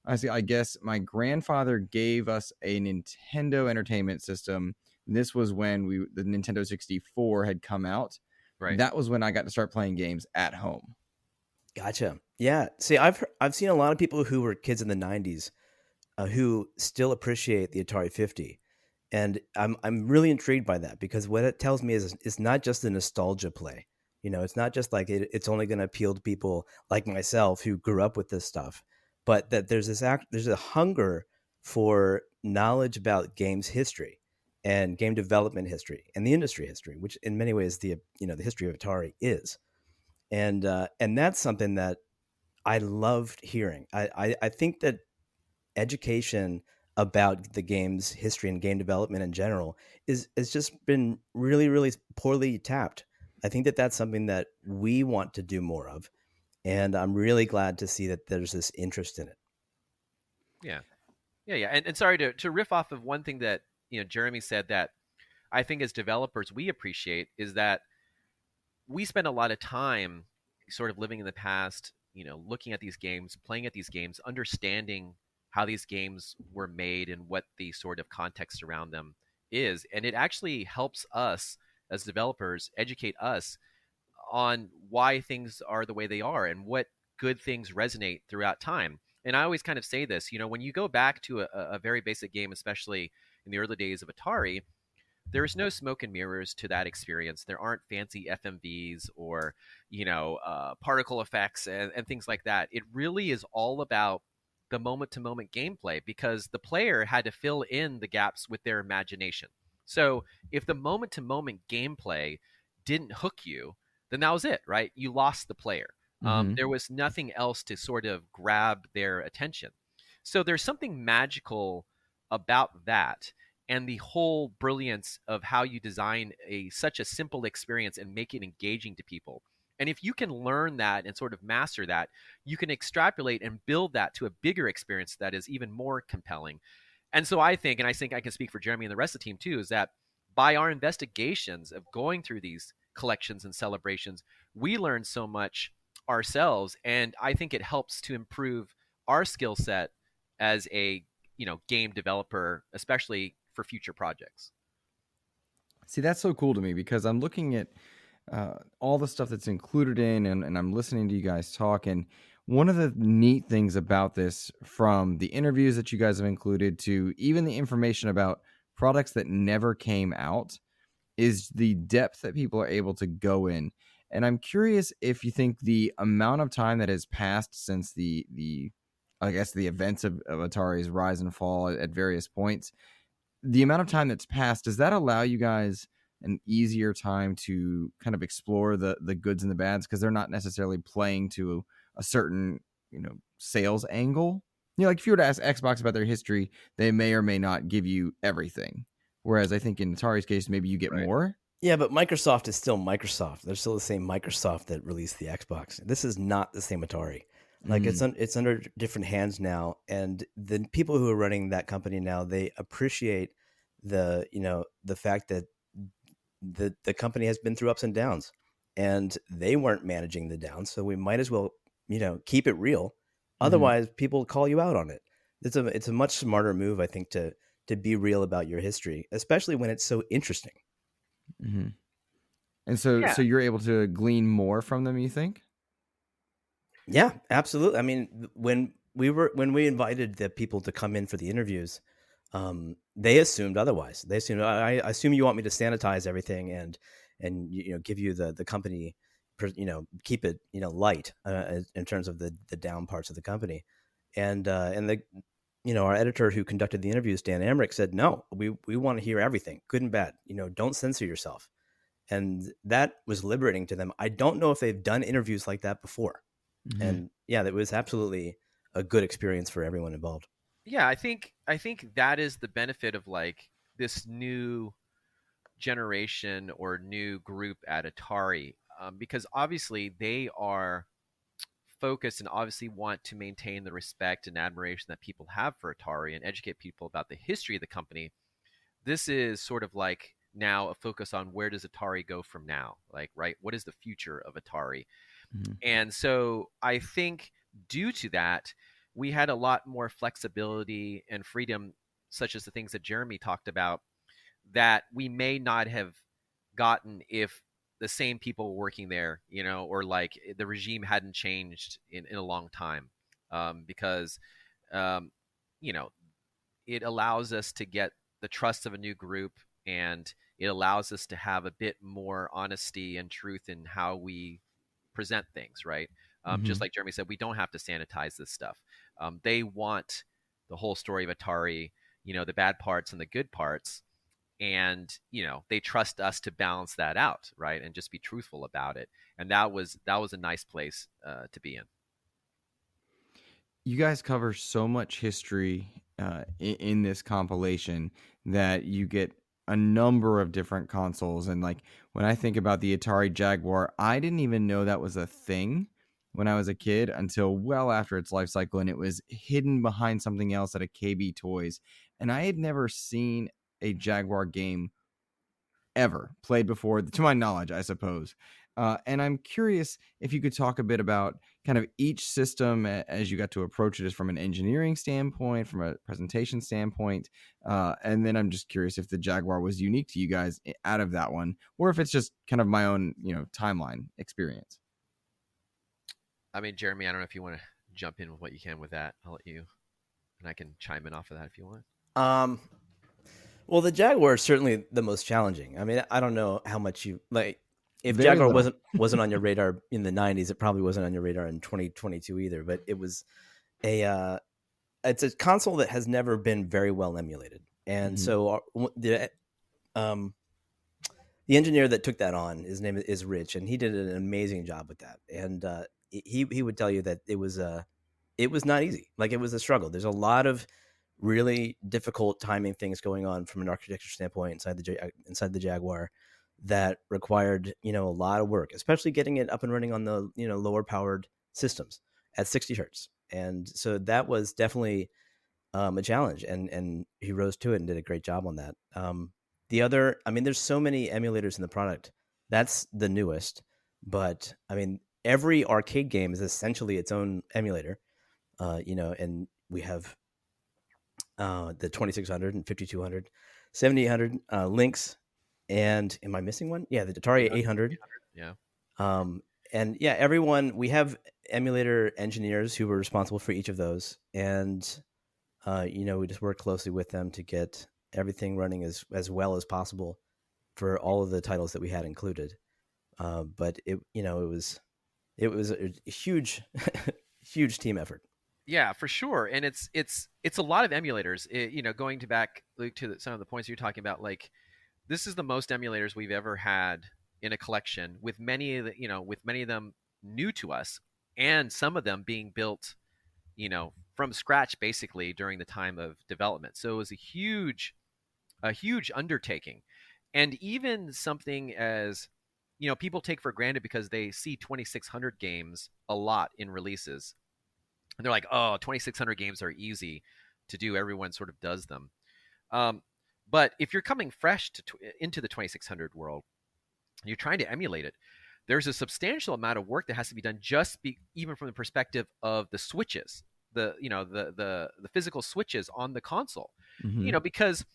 I guess my grandfather gave us a Nintendo Entertainment System. This was when the Nintendo 64 had come out. Right. That was when I got to start playing games at home. Gotcha. Yeah. See, I've seen a lot of people who were kids in the 90s who still appreciate the Atari 50. And I'm really intrigued by that, because what it tells me is it's not just a nostalgia play. You know, it's not just like it's only going to appeal to people like myself who grew up with this stuff, but that there's a hunger for knowledge about games history and game development history and the industry history, which in many ways the history of Atari is. And that's something that I loved hearing. I think that education about the game's history and game development in general is just been really, really poorly tapped. I think that that's something that we want to do more of, and I'm really glad to see that there's this interest in it. Yeah. And sorry to riff off of one thing that Jeremy said that I think as developers we appreciate is that we spend a lot of time sort of living in the past, looking at these games, playing at these games, understanding how these games were made and what the sort of context around them is. And it actually helps us as developers educate us on why things are the way they are and what good things resonate throughout time. And I always kind of say this, when you go back to a very basic game, especially in the early days of Atari, there's no smoke and mirrors to that experience. There aren't fancy FMVs or, particle effects and things like that. It really is all about the moment-to-moment gameplay, because the player had to fill in the gaps with their imagination. So if the moment-to-moment gameplay didn't hook you, then that was it, right? You lost the player. There was nothing else to sort of grab their attention. So there's something magical about that, and the whole brilliance of how you design such a simple experience and make it engaging to people. And if you can learn that and sort of master that, you can extrapolate and build that to a bigger experience that is even more compelling. And so I think I can speak for Jeremy and the rest of the team too, is that by our investigations of going through these collections and celebrations, we learn so much ourselves. And I think it helps to improve our skill set as a game developer, especially for future projects. See, that's so cool to me, because I'm looking at all the stuff that's included in, and I'm listening to you guys talk. And one of the neat things about this, from the interviews that you guys have included to even the information about products that never came out, is the depth that people are able to go in. And I'm curious if you think the amount of time that has passed since the events of Atari's rise and fall at various points, the amount of time that's passed, does that allow you guys an easier time to kind of explore the goods and the bads, because they're not necessarily playing to a certain sales angle? Like if you were to ask Xbox about their history, they may or may not give you everything, whereas I think in Atari's case maybe you get more. Yeah, but Microsoft is still Microsoft. They're still the same Microsoft that released the Xbox. This is not the same Atari. Like it's under different hands now, and the people who are running that company now, they appreciate the fact that the company has been through ups and downs, and they weren't managing the downs, so we might as well keep it real. Otherwise, people call you out on it. It's a much smarter move, I think, to be real about your history, especially when it's so interesting. And so you're able to glean more from them, you think? Yeah, absolutely. I mean, when we invited the people to come in for the interviews, they assumed otherwise. They assumed, I assume you want me to sanitize everything and give you the company, keep it light in terms of the down parts of the company, and our editor who conducted the interviews, Dan Emmerich, said, no, we want to hear everything, good and bad. Don't censor yourself, and that was liberating to them. I don't know if they've done interviews like that before. And yeah, that was absolutely a good experience for everyone involved. Yeah, I think that is the benefit of like this new generation or new group at Atari, because obviously they are focused and obviously want to maintain the respect and admiration that people have for Atari and educate people about the history of the company. This is sort of like now a focus on where does Atari go from now? Like, right, what is the future of Atari? Mm-hmm. And so I think due to that, we had a lot more flexibility and freedom, such as the things that Jeremy talked about, that we may not have gotten if the same people were working there, or like the regime hadn't changed in a long time, because, um, you know, it allows us to get the trust of a new group, and it allows us to have a bit more honesty and truth in how we present things, right? Just like Jeremy said, we don't have to sanitize this stuff. They want the whole story of Atari, the bad parts and the good parts, and they trust us to balance that out, right, and just be truthful about it. And that was a nice place to be in. You guys cover so much history in this compilation that you get a number of different consoles. And like when I think about the Atari Jaguar, I didn't even know that was a thing when I was a kid until well after its life cycle, and it was hidden behind something else at a KB Toys. And I had never seen a Jaguar game ever played before, to my knowledge, I suppose. And I'm curious if you could talk a bit about kind of each system as you got to approach it, as from an engineering standpoint, from a presentation standpoint. And then I'm just curious if the Jaguar was unique to you guys out of that one, or if it's just kind of my own, timeline experience. I mean, Jeremy, I don't know if you want to jump in with what you can with that. I'll let you, and I can chime in off of that if you want. Well, the Jaguar is certainly the most challenging. I mean, I don't know how much you like. If Very Jaguar little. wasn't on your radar in the 90s, it probably wasn't on your radar in 2022 either. But it was it's a console that has never been very well emulated, and so the engineer that took that on, his name is Rich, and he did an amazing job with that. And he would tell you that it was not easy. Like, it was a struggle. There's a lot of really difficult timing things going on from an architecture standpoint inside the Jaguar that required, a lot of work, especially getting it up and running on the, lower powered systems at 60 hertz. And so that was definitely a challenge, and he rose to it and did a great job on that. The other, I mean, there's so many emulators in the product. That's the newest, but I mean, every arcade game is essentially its own emulator, and we have the 2600 and 5200, 7800 Lynx, and am I missing one? Yeah, the Atari 800. Yeah. And yeah, everyone, we have emulator engineers who were responsible for each of those, and we just work closely with them to get everything running as well as possible for all of the titles that we had included. But it was a huge huge team effort. Yeah, for sure. And it's a lot of emulators. Going back, Luke, to some of the points you're talking about, like, this is the most emulators we've ever had in a collection, with many of them new to us, and some of them being built, from scratch basically during the time of development. So it was a huge undertaking. And even something as, people take for granted because they see 2600 games a lot in releases. And they're like, oh, 2600 games are easy to do. Everyone sort of does them. But if you're coming fresh into the 2600 world, you're trying to emulate it, there's a substantial amount of work that has to be done even from the perspective of the switches, the physical switches on the console. Because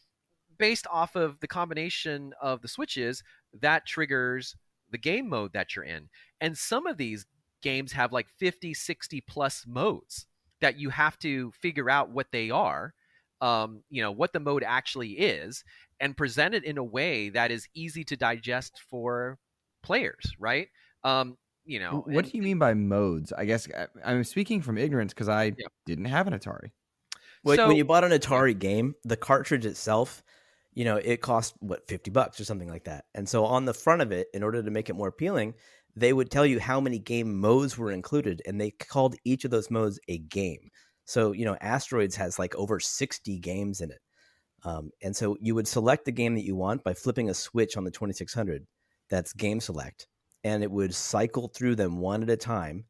based off of the combination of the switches, that triggers the game mode that you're in. And some of these games have like 50, 60 plus modes that you have to figure out what they are, what the mode actually is, and present it in a way that is easy to digest for players, right? What do you mean by modes? I guess I'm speaking from ignorance because I didn't have an Atari. When you bought an Atari game, the cartridge itself, it cost $50 or something like that. And so on the front of it, in order to make it more appealing, they would tell you how many game modes were included, and they called each of those modes a game. So, Asteroids has like over 60 games in it. And so you would select the game that you want by flipping a switch on the 2600. That's game select. And it would cycle through them one at a time.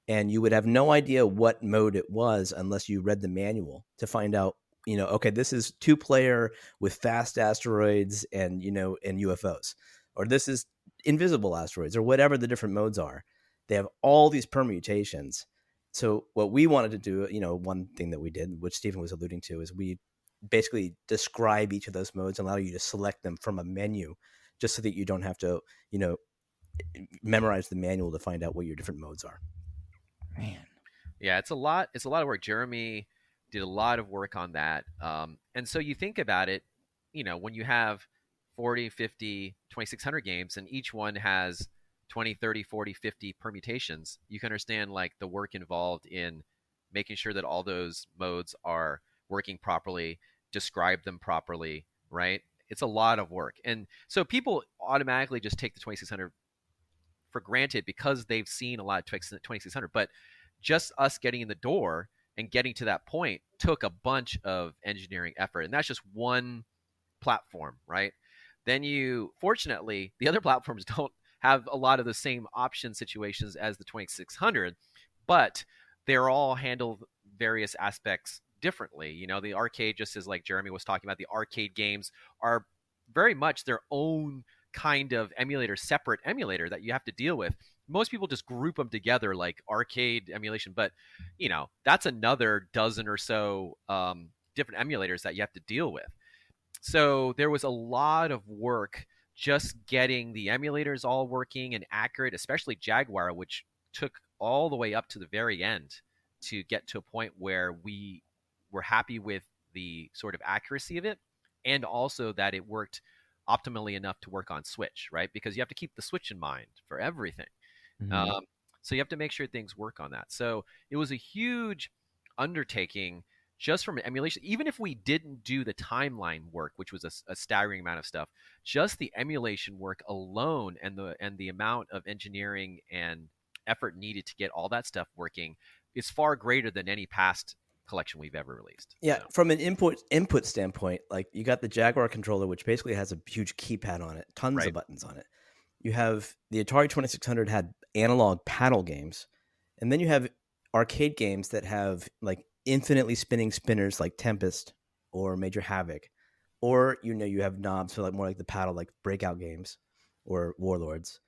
And you would have no idea what mode it was unless you read the manual to find out, okay, this is 2-player with fast asteroids and UFOs, or this is invisible asteroids, or whatever the different modes are. They have all these permutations. So what we wanted to do, one thing that we did, which Stephen was alluding to, is we basically describe each of those modes and allow you to select them from a menu, just so that you don't have to, memorize the manual to find out what your different modes are. Man. Yeah, it's a lot of work. Jeremy did a lot of work on that. And so you think about it, when you have 40, 50, 2600 games and each one has 20, 30, 40, 50 permutations, you can understand like the work involved in making sure that all those modes are working properly, describe them properly, right? It's a lot of work. And so people automatically just take the 2600 for granted because they've seen a lot of 2600, but just us getting in the door and getting to that point took a bunch of engineering effort. And that's just one platform, right? Then fortunately, the other platforms don't have a lot of the same option situations as the 2600, but they're all handled various aspects differently. The arcade, just as like Jeremy was talking about, the arcade games are very much their own kind of emulator, separate emulator that you have to deal with. Most people just group them together like arcade emulation, but that's another dozen or so different emulators that you have to deal with. So there was a lot of work just getting the emulators all working and accurate, especially Jaguar, which took all the way up to the very end to get to a point where we were happy with the sort of accuracy of it, and also that it worked optimally enough to work on Switch, right? Because you have to keep the Switch in mind for everything. Mm-hmm. So you have to make sure things work on that. So it was a huge undertaking just from emulation. Even if we didn't do the timeline work, which was a staggering amount of stuff, just the emulation work alone and the amount of engineering and effort needed to get all that stuff working is far greater than any past collection we've ever released. Yeah, So. from an input standpoint, like you got the Jaguar controller, which basically has a huge keypad on it, tons of buttons on it. You have the Atari 2600 had analog paddle games, and then you have arcade games that have like infinitely spinning spinners like Tempest or Major Havoc, or you have knobs for like more like the paddle, like Breakout games or Warlords,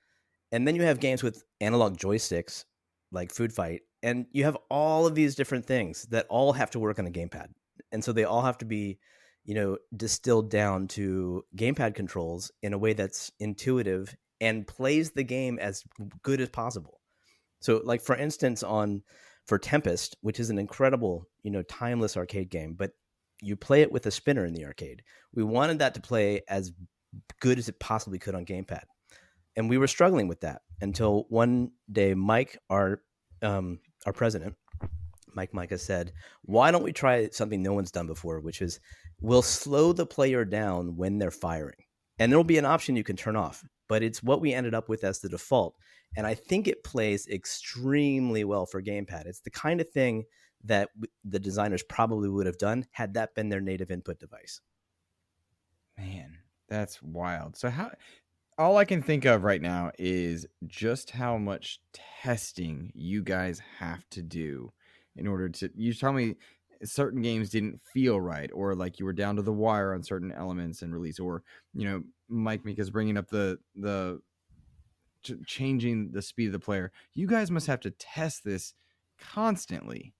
and then you have games with analog joysticks like Food Fight, and you have all of these different things that all have to work on a gamepad, and so they all have to be distilled down to gamepad controls in a way that's intuitive and plays the game as good as possible. So like for instance for Tempest, which is an incredible timeless arcade game, but you play it with a spinner in the arcade, we wanted that to play as good as it possibly could on gamepad, and we were struggling with that until one day Mike, our president, Mike Micah, said, why don't we try something no one's done before, which is we'll slow the player down when they're firing, and there'll be an option you can turn off, but it's what we ended up with as the default. And I think it plays extremely well for gamepad. It's the kind of thing that the designers probably would have done had that been their native input device. Man, that's wild. So all I can think of right now is just how much testing you guys have to do in order to, you tell me certain games didn't feel right, or like you were down to the wire on certain elements and release, or, Mike Mika's bringing up the changing the speed of the player. You guys must have to test this constantly.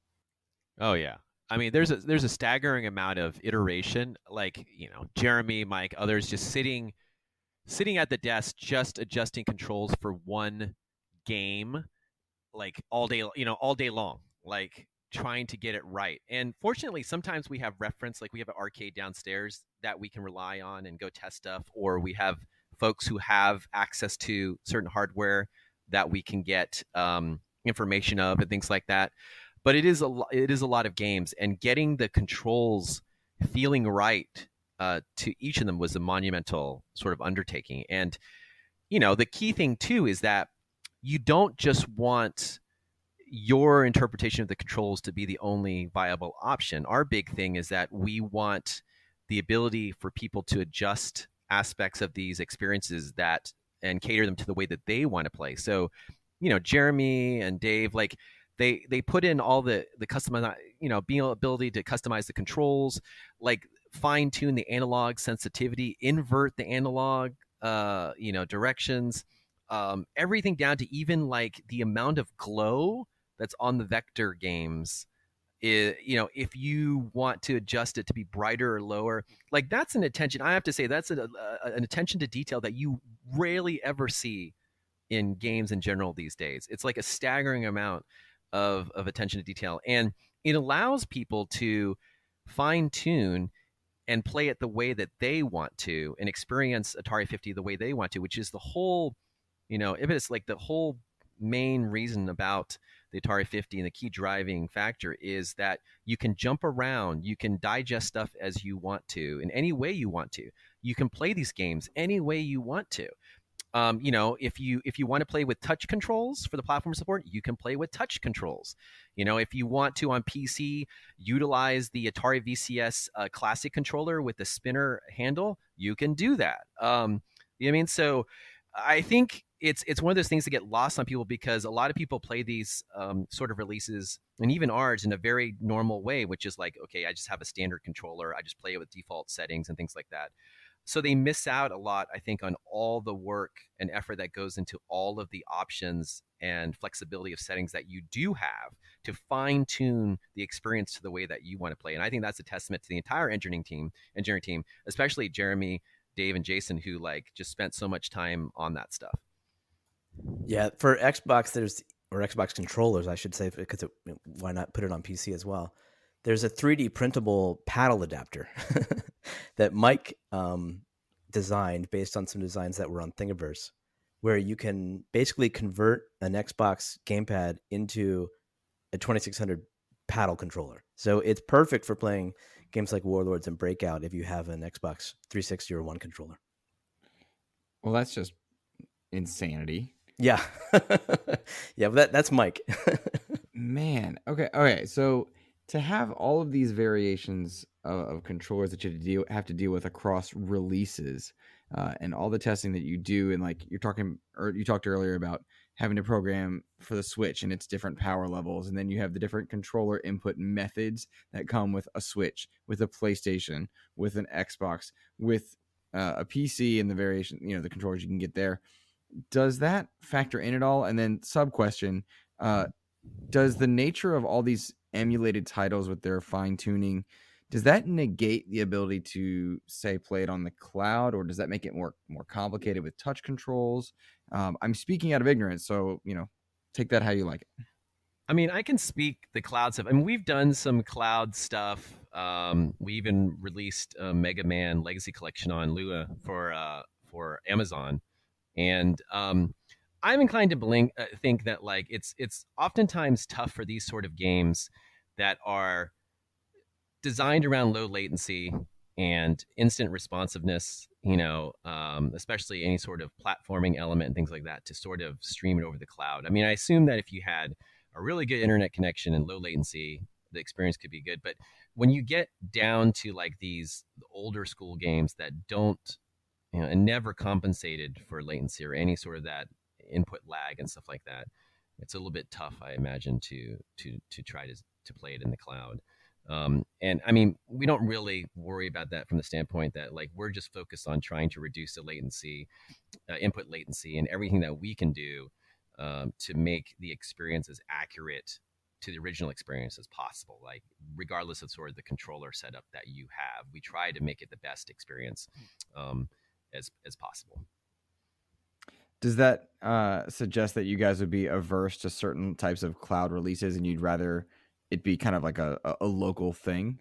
Oh yeah. I mean, there's a staggering amount of iteration, like, Jeremy, Mike, others just sitting at the desk, just adjusting controls for one game, like all day long, like trying to get it right. And fortunately, sometimes we have reference, like we have an arcade downstairs that we can rely on and go test stuff, or we have folks who have access to certain hardware that we can get information of and things like that. But it is a lot of games, and getting the controls feeling right to each of them was a monumental sort of undertaking. And the key thing too is that you don't just want your interpretation of the controls to be the only viable option. Our big thing is that we want the ability for people to adjust aspects of these experiences that and cater them to the way that they want to play. So, Jeremy and Dave, like they put in all the custom, being ability to customize the controls, like fine tune the analog sensitivity, invert the analog, directions, everything down to even like the amount of glow that's on the vector games. If you want to adjust it to be brighter or lower, like that's an attention. I have to say that's an attention to detail that you rarely ever see in games in general these days. It's like a staggering amount of attention to detail, and it allows people to fine tune and play it the way that they want to, and experience Atari 50 the way they want to, which is the whole, if it's like the whole main reason about the Atari 50 and the key driving factor is that you can jump around, you can digest stuff as you want to, in any way you want to. You can play these games any way you want to. If you want to play with touch controls for the platform support, you can play with touch controls. If you want to on PC utilize the Atari VCS classic controller with the spinner handle, you can do that. So I think it's one of those things that get lost on people because a lot of people play these sort of releases, and even ours, in a very normal way, which is like, okay, I just have a standard controller, I just play it with default settings and things like that. So they miss out a lot, I think, on all the work and effort that goes into all of the options and flexibility of settings that you do have to fine tune the experience to the way that you want to play. And I think that's a testament to the entire engineering team, especially Jeremy, Dave, and Jason, who like just spent so much time on that stuff. Yeah, for Xbox, or Xbox controllers, I should say, because why not put it on PC as well? There's a 3D printable paddle adapter that Mike designed based on some designs that were on Thingiverse, where you can basically convert an Xbox gamepad into a 2600 paddle controller. So it's perfect for playing games like Warlords and Breakout if you have an Xbox 360 or One controller. Well, that's just insanity. Yeah. Yeah, but that's Mike. Man. Okay. So to have all of these variations of controllers that you have to deal with across releases, and all the testing that you do, and like you talked earlier about having to program for the Switch and its different power levels, and then you have the different controller input methods that come with a Switch, with a PlayStation, with an Xbox, with a PC, and the variation, the controllers you can get there. Does that factor in at all? And then sub question, does the nature of all these emulated titles with their fine tuning, does that negate the ability to, say, play it on the cloud, or does that make it more complicated with touch controls? I'm speaking out of ignorance, so take that how you like it. I mean, I can speak the cloud stuff. I mean, we've done some cloud stuff. We even released a Mega Man Legacy Collection on Lua for Amazon, and I'm inclined to think that like it's oftentimes tough for these sort of games that are designed around low latency and instant responsiveness, especially any sort of platforming element and things like that, to sort of stream it over the cloud. I mean, I assume that if you had a really good internet connection and low latency, the experience could be good. But when you get down to like these older school games that don't, and never compensated for latency or any sort of that input lag and stuff like that, it's a little bit tough, I imagine, to try to play it in the cloud. And I mean, we don't really worry about that from the standpoint that like we're just focused on trying to reduce the latency, input latency, and everything that we can do to make the experience as accurate to the original experience as possible. Like regardless of sort of the controller setup that you have, we try to make it the best experience as possible. Does that suggest that you guys would be averse to certain types of cloud releases, and you'd rather it be kind of like a local thing?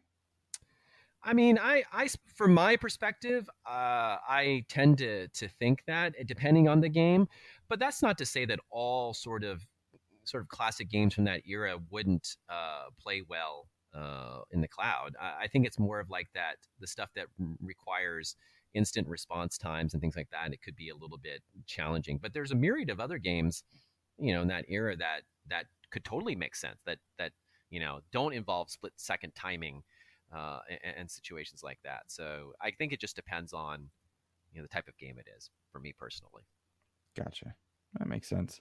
I mean, I from my perspective, I tend to think that, depending on the game, but that's not to say that all sort of classic games from that era wouldn't play well in the cloud. I think it's more of like that, the stuff that requires instant response times and things like that, and it could be a little bit challenging. But there's a myriad of other games, in that era that could totally make sense that don't involve split second timing and situations like that. So I think it just depends on the type of game it is for me personally. Gotcha. That makes sense.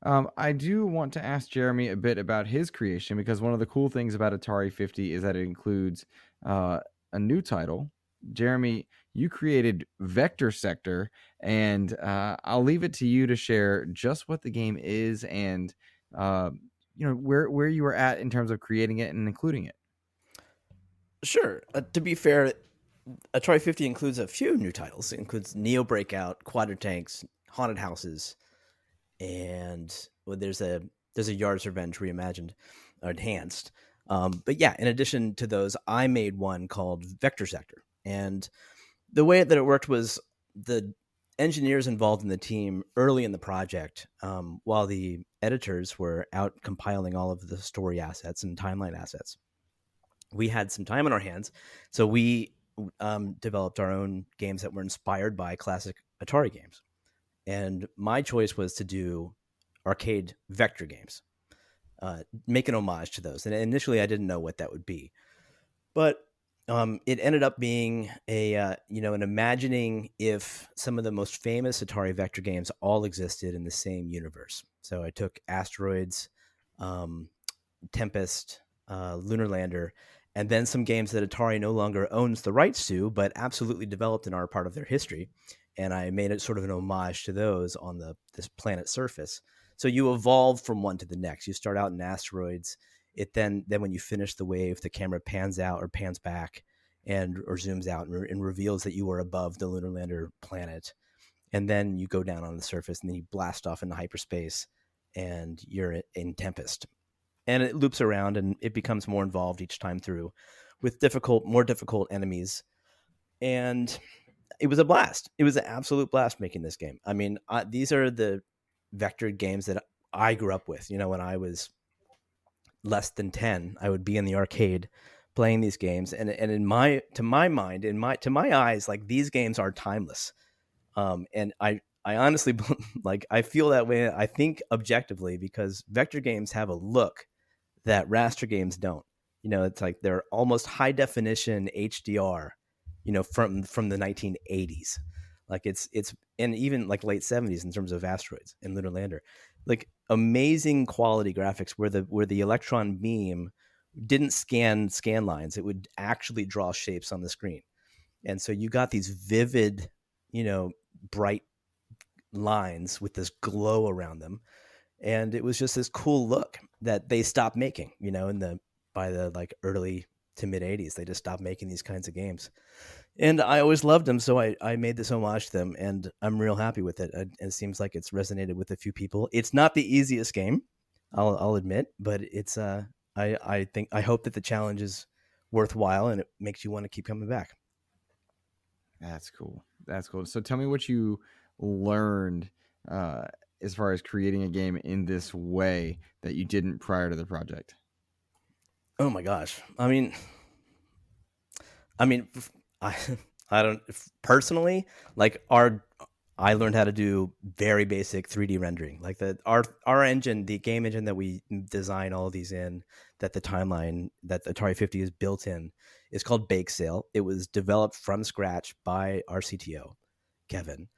I do want to ask Jeremy a bit about his creation, because one of the cool things about Atari 50 is that it includes a new title. Jeremy, you created Vector Sector, and I'll leave it to you to share just what the game is and where you were at in terms of creating it and including it. Sure. To be fair, Atari 50 includes a few new titles. It includes Neo Breakout, Quadra Tanks, Haunted Houses, and there's a Yard's Revenge reimagined or enhanced. But yeah, in addition to those, I made one called Vector Sector. And the way that it worked was the engineers involved in the team early in the project, while the editors were out compiling all of the story assets and timeline assets, we had some time on our hands. So we developed our own games that were inspired by classic Atari games. And my choice was to do arcade vector games, make an homage to those. And initially I didn't know what that would be, but it ended up being an imagining if some of the most famous Atari vector games all existed in the same universe. So I took Asteroids, Tempest, Lunar Lander, and then some games that Atari no longer owns the rights to, but absolutely developed and are part of their history. And I made it sort of an homage to those on this planet surface. So you evolve from one to the next. You start out in Asteroids. It then when you finish the wave, the camera pans out or pans back or zooms out and reveals that you are above the Lunar Lander planet. And then you go down on the surface and then you blast off into hyperspace and you're in Tempest. And it loops around and it becomes more involved each time through with more difficult enemies. And it was a blast. It was an absolute blast making this game. I mean, these are the vector games that I grew up with. When I was less than 10, I would be in the arcade playing these games. And to my eyes, like, these games are timeless. And I honestly, like, I feel that way. I think objectively, because vector games have a look that raster games don't. It's like they're almost high definition HDR, from the 1980s. Like it's and even like late 70s in terms of Asteroids and Lunar Lander. Like amazing quality graphics where the electron beam didn't scan lines. It would actually draw shapes on the screen. And so you got these vivid, bright lines with this glow around them. And it was just this cool look that they stopped making, by the like early to mid 80s. They just stopped making these kinds of games. And I always loved them, so I made this homage to them, and I'm real happy with it. It seems like it's resonated with a few people. It's not the easiest game, I'll admit, but it's I hope that the challenge is worthwhile and it makes you want to keep coming back. That's cool. So tell me what you learned as far as creating a game in this way that you didn't prior to the project. Oh my gosh. I mean, I don't personally, like, I learned how to do very basic 3D rendering. Like our engine, the game engine that we design all of these in, that the timeline that the Atari 50 is built in, is called Bake Sale. It was developed from scratch by our CTO, Kevin.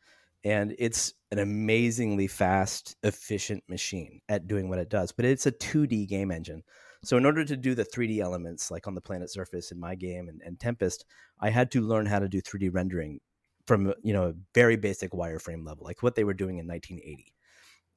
And it's an amazingly fast, efficient machine at doing what it does. But it's a 2D game engine. So in order to do the 3D elements, like on the planet surface in my game and Tempest, I had to learn how to do 3D rendering from, a very basic wireframe level, like what they were doing in 1980.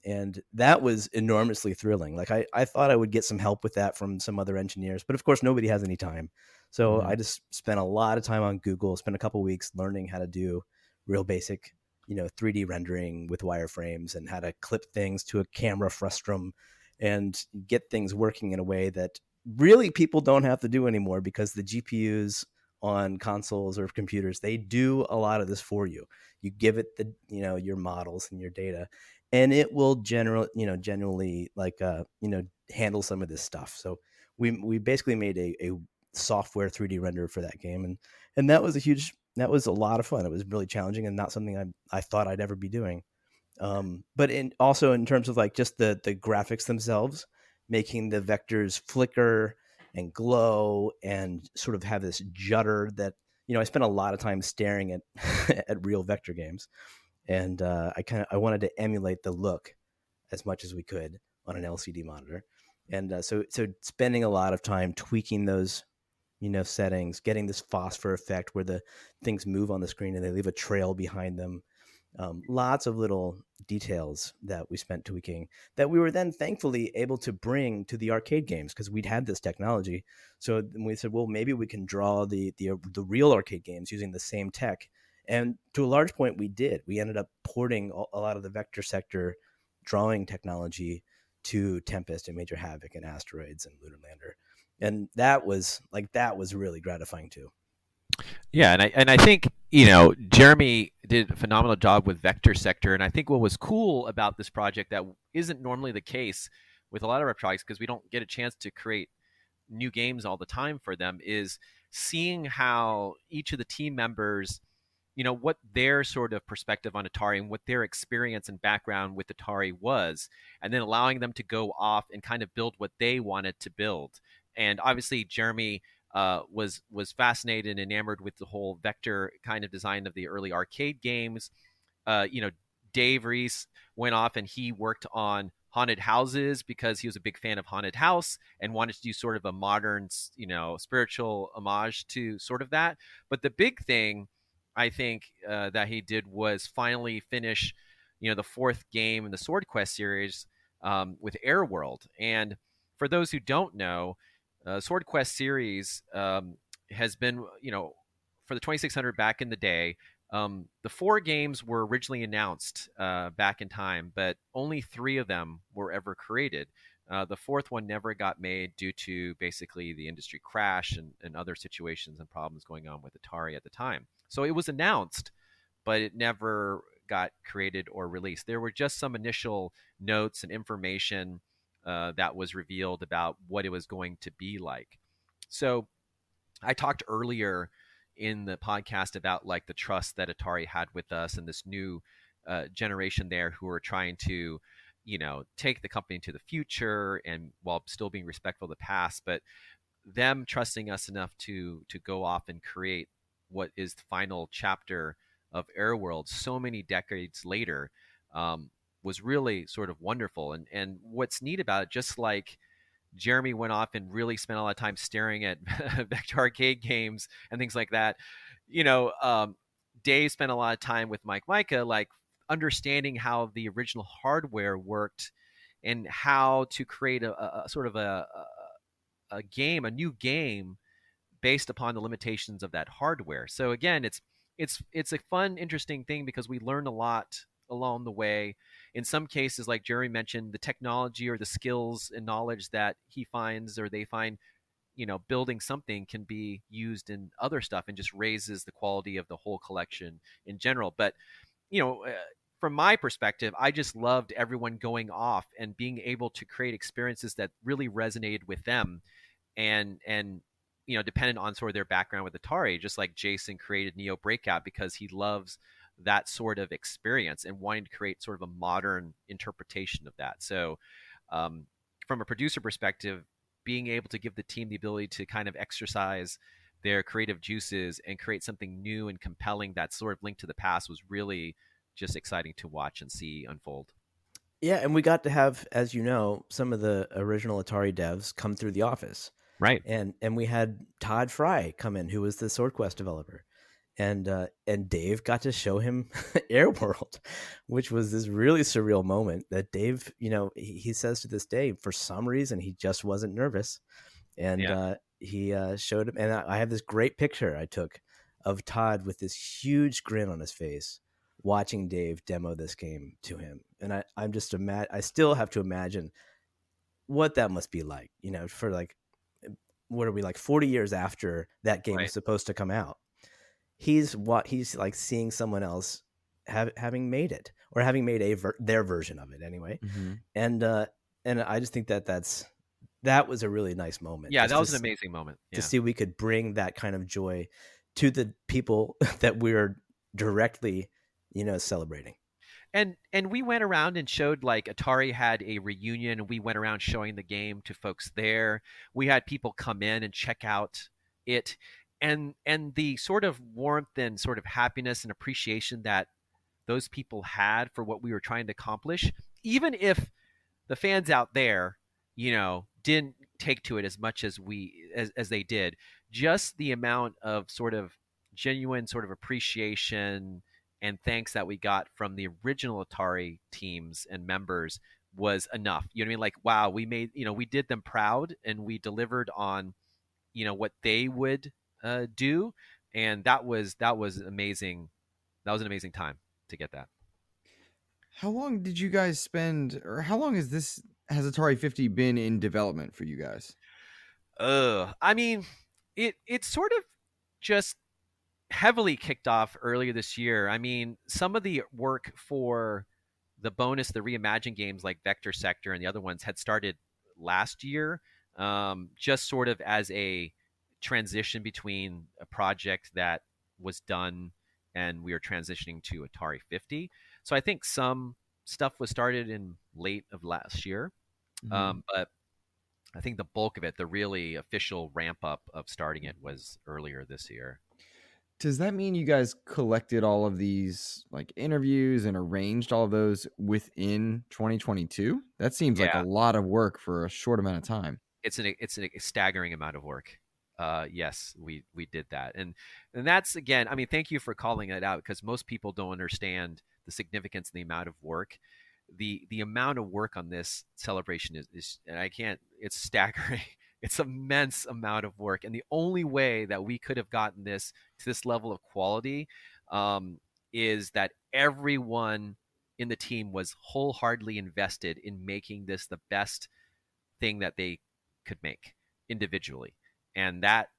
And that was enormously thrilling. Like I thought I would get some help with that from some other engineers, but of course nobody has any time. So I just spent a lot of time on Google, spent a couple of weeks learning how to do real basic, 3D rendering with wireframes and how to clip things to a camera frustum and get things working in a way that really people don't have to do anymore, because the GPUs on consoles or computers, they do a lot of this for you. You give it the, your models and your data, and it will generally like, handle some of this stuff. So we basically made a software 3D render for that game. And that was that was a lot of fun. It was really challenging and not something I thought I'd ever be doing. But also in terms of like just the graphics themselves, making the vectors flicker and glow and sort of have this judder that, I spent a lot of time staring at at real vector games, and I wanted to emulate the look as much as we could on an LCD monitor, and so spending a lot of time tweaking those settings, getting this phosphor effect where the things move on the screen and they leave a trail behind them. Lots of little details that we spent tweaking that we were then thankfully able to bring to the arcade games because we'd had this technology. So we said, well, maybe we can draw the real arcade games using the same tech. And to a large point, we did. We ended up porting a lot of the vector sector drawing technology to Tempest and Major Havoc and Asteroids and Lunar Lander. And that was really gratifying too. Yeah, and I think Jeremy did a phenomenal job with vector sector, and I think what was cool about this project that isn't normally the case with a lot of our projects because we don't get a chance to create new games all the time for them is seeing how each of the team members, what their sort of perspective on Atari and what their experience and background with Atari was, and then allowing them to go off and kind of build what they wanted to build. And obviously, Jeremy was fascinated and enamored with the whole vector kind of design of the early arcade games. Dave Reese went off and he worked on haunted houses because he was a big fan of Haunted House and wanted to do sort of a modern, spiritual homage to sort of that. But the big thing I think that he did was finally finish, the fourth game in the Sword Quest series with Airworld. And for those who don't know, Sword Quest series has been, for the 2600 back in the day, the 4 games were originally announced back in time, but only 3 of them were ever created. The 4th one never got made due to basically the industry crash and other situations and problems going on with Atari at the time. So it was announced, but it never got created or released. There were just some initial notes and information that was revealed about what it was going to be like. So I talked earlier in the podcast about like the trust that Atari had with us and this new generation there who are trying to, take the company to the future and while still being respectful of the past, but them trusting us enough to go off and create what is the final chapter of Airworld so many decades later was really sort of wonderful. And what's neat about it, just like Jeremy went off and really spent a lot of time staring at vector arcade games and things like that, Dave spent a lot of time with Mike Micah, like understanding how the original hardware worked and how to create a sort of a game, a new game based upon the limitations of that hardware. So again, it's a fun, interesting thing because we learn a lot along the way. In some cases, like Jerry mentioned, the technology or the skills and knowledge that he finds or they find, building something can be used in other stuff and just raises the quality of the whole collection in general. But, from my perspective, I just loved everyone going off and being able to create experiences that really resonated with them and dependent on sort of their background with Atari, just like Jason created Neo Breakout because he loves that sort of experience and wanting to create sort of a modern interpretation of that. So from a producer perspective, being able to give the team the ability to kind of exercise their creative juices and create something new and compelling that's sort of linked to the past was really just exciting to watch and see unfold. Yeah, and we got to have, as you know, some of the original Atari devs come through the office. Right. And we had Todd Fry come in, who was the Sword Quest developer. And Dave got to show him Airworld, which was this really surreal moment that Dave, he says to this day, for some reason, he just wasn't nervous. And he showed him. And I have this great picture I took of Todd with this huge grin on his face, watching Dave demo this game to him. And I'm just I still have to imagine what that must be like, for like, what are we, like 40 years after that game was supposed to come out? He's like seeing someone else having made it or having made their version of it anyway. Mm-hmm. And I just think that was a really nice moment. Yeah, that was an amazing moment. To see we could bring that kind of joy to the people that we're directly, celebrating. and we went around and showed, like, Atari had a reunion, and we went around showing the game to folks there. We had people come in and check out it, and the sort of warmth and sort of happiness and appreciation that those people had for what we were trying to accomplish, even if the fans out there, didn't take to it as much as as they did, just the amount of sort of genuine sort of appreciation and thanks that we got from the original Atari teams and members was enough. You know what I mean? Like, wow, we made, we did them proud, and we delivered on, what they would do, and that was amazing. That was an amazing time to get that. How long did you guys spend, or how long has Atari 50 been in development for you guys? I mean, it sort of just heavily kicked off earlier this year. I mean, some of the work for the bonus, the reimagined games like Vector Sector and the other ones had started last year, just sort of as a transition between a project that was done and we are transitioning to Atari 50. So I think some stuff was started in late of last year, but I think the bulk of it, the really official ramp up of starting it, was earlier this year. Does that mean you guys collected all of these like interviews and arranged all of those within 2022? That seems like a lot of work for a short amount of time. It's a staggering amount of work. Yes, we did that, and that's, again, I mean, thank you for calling it out, because most people don't understand the significance and the amount of work. The amount of work on this celebration is and it's staggering. It's immense amount of work, and the only way that we could have gotten this to this level of quality is that everyone in the team was wholeheartedly invested in making this the best thing that they could make individually. And that,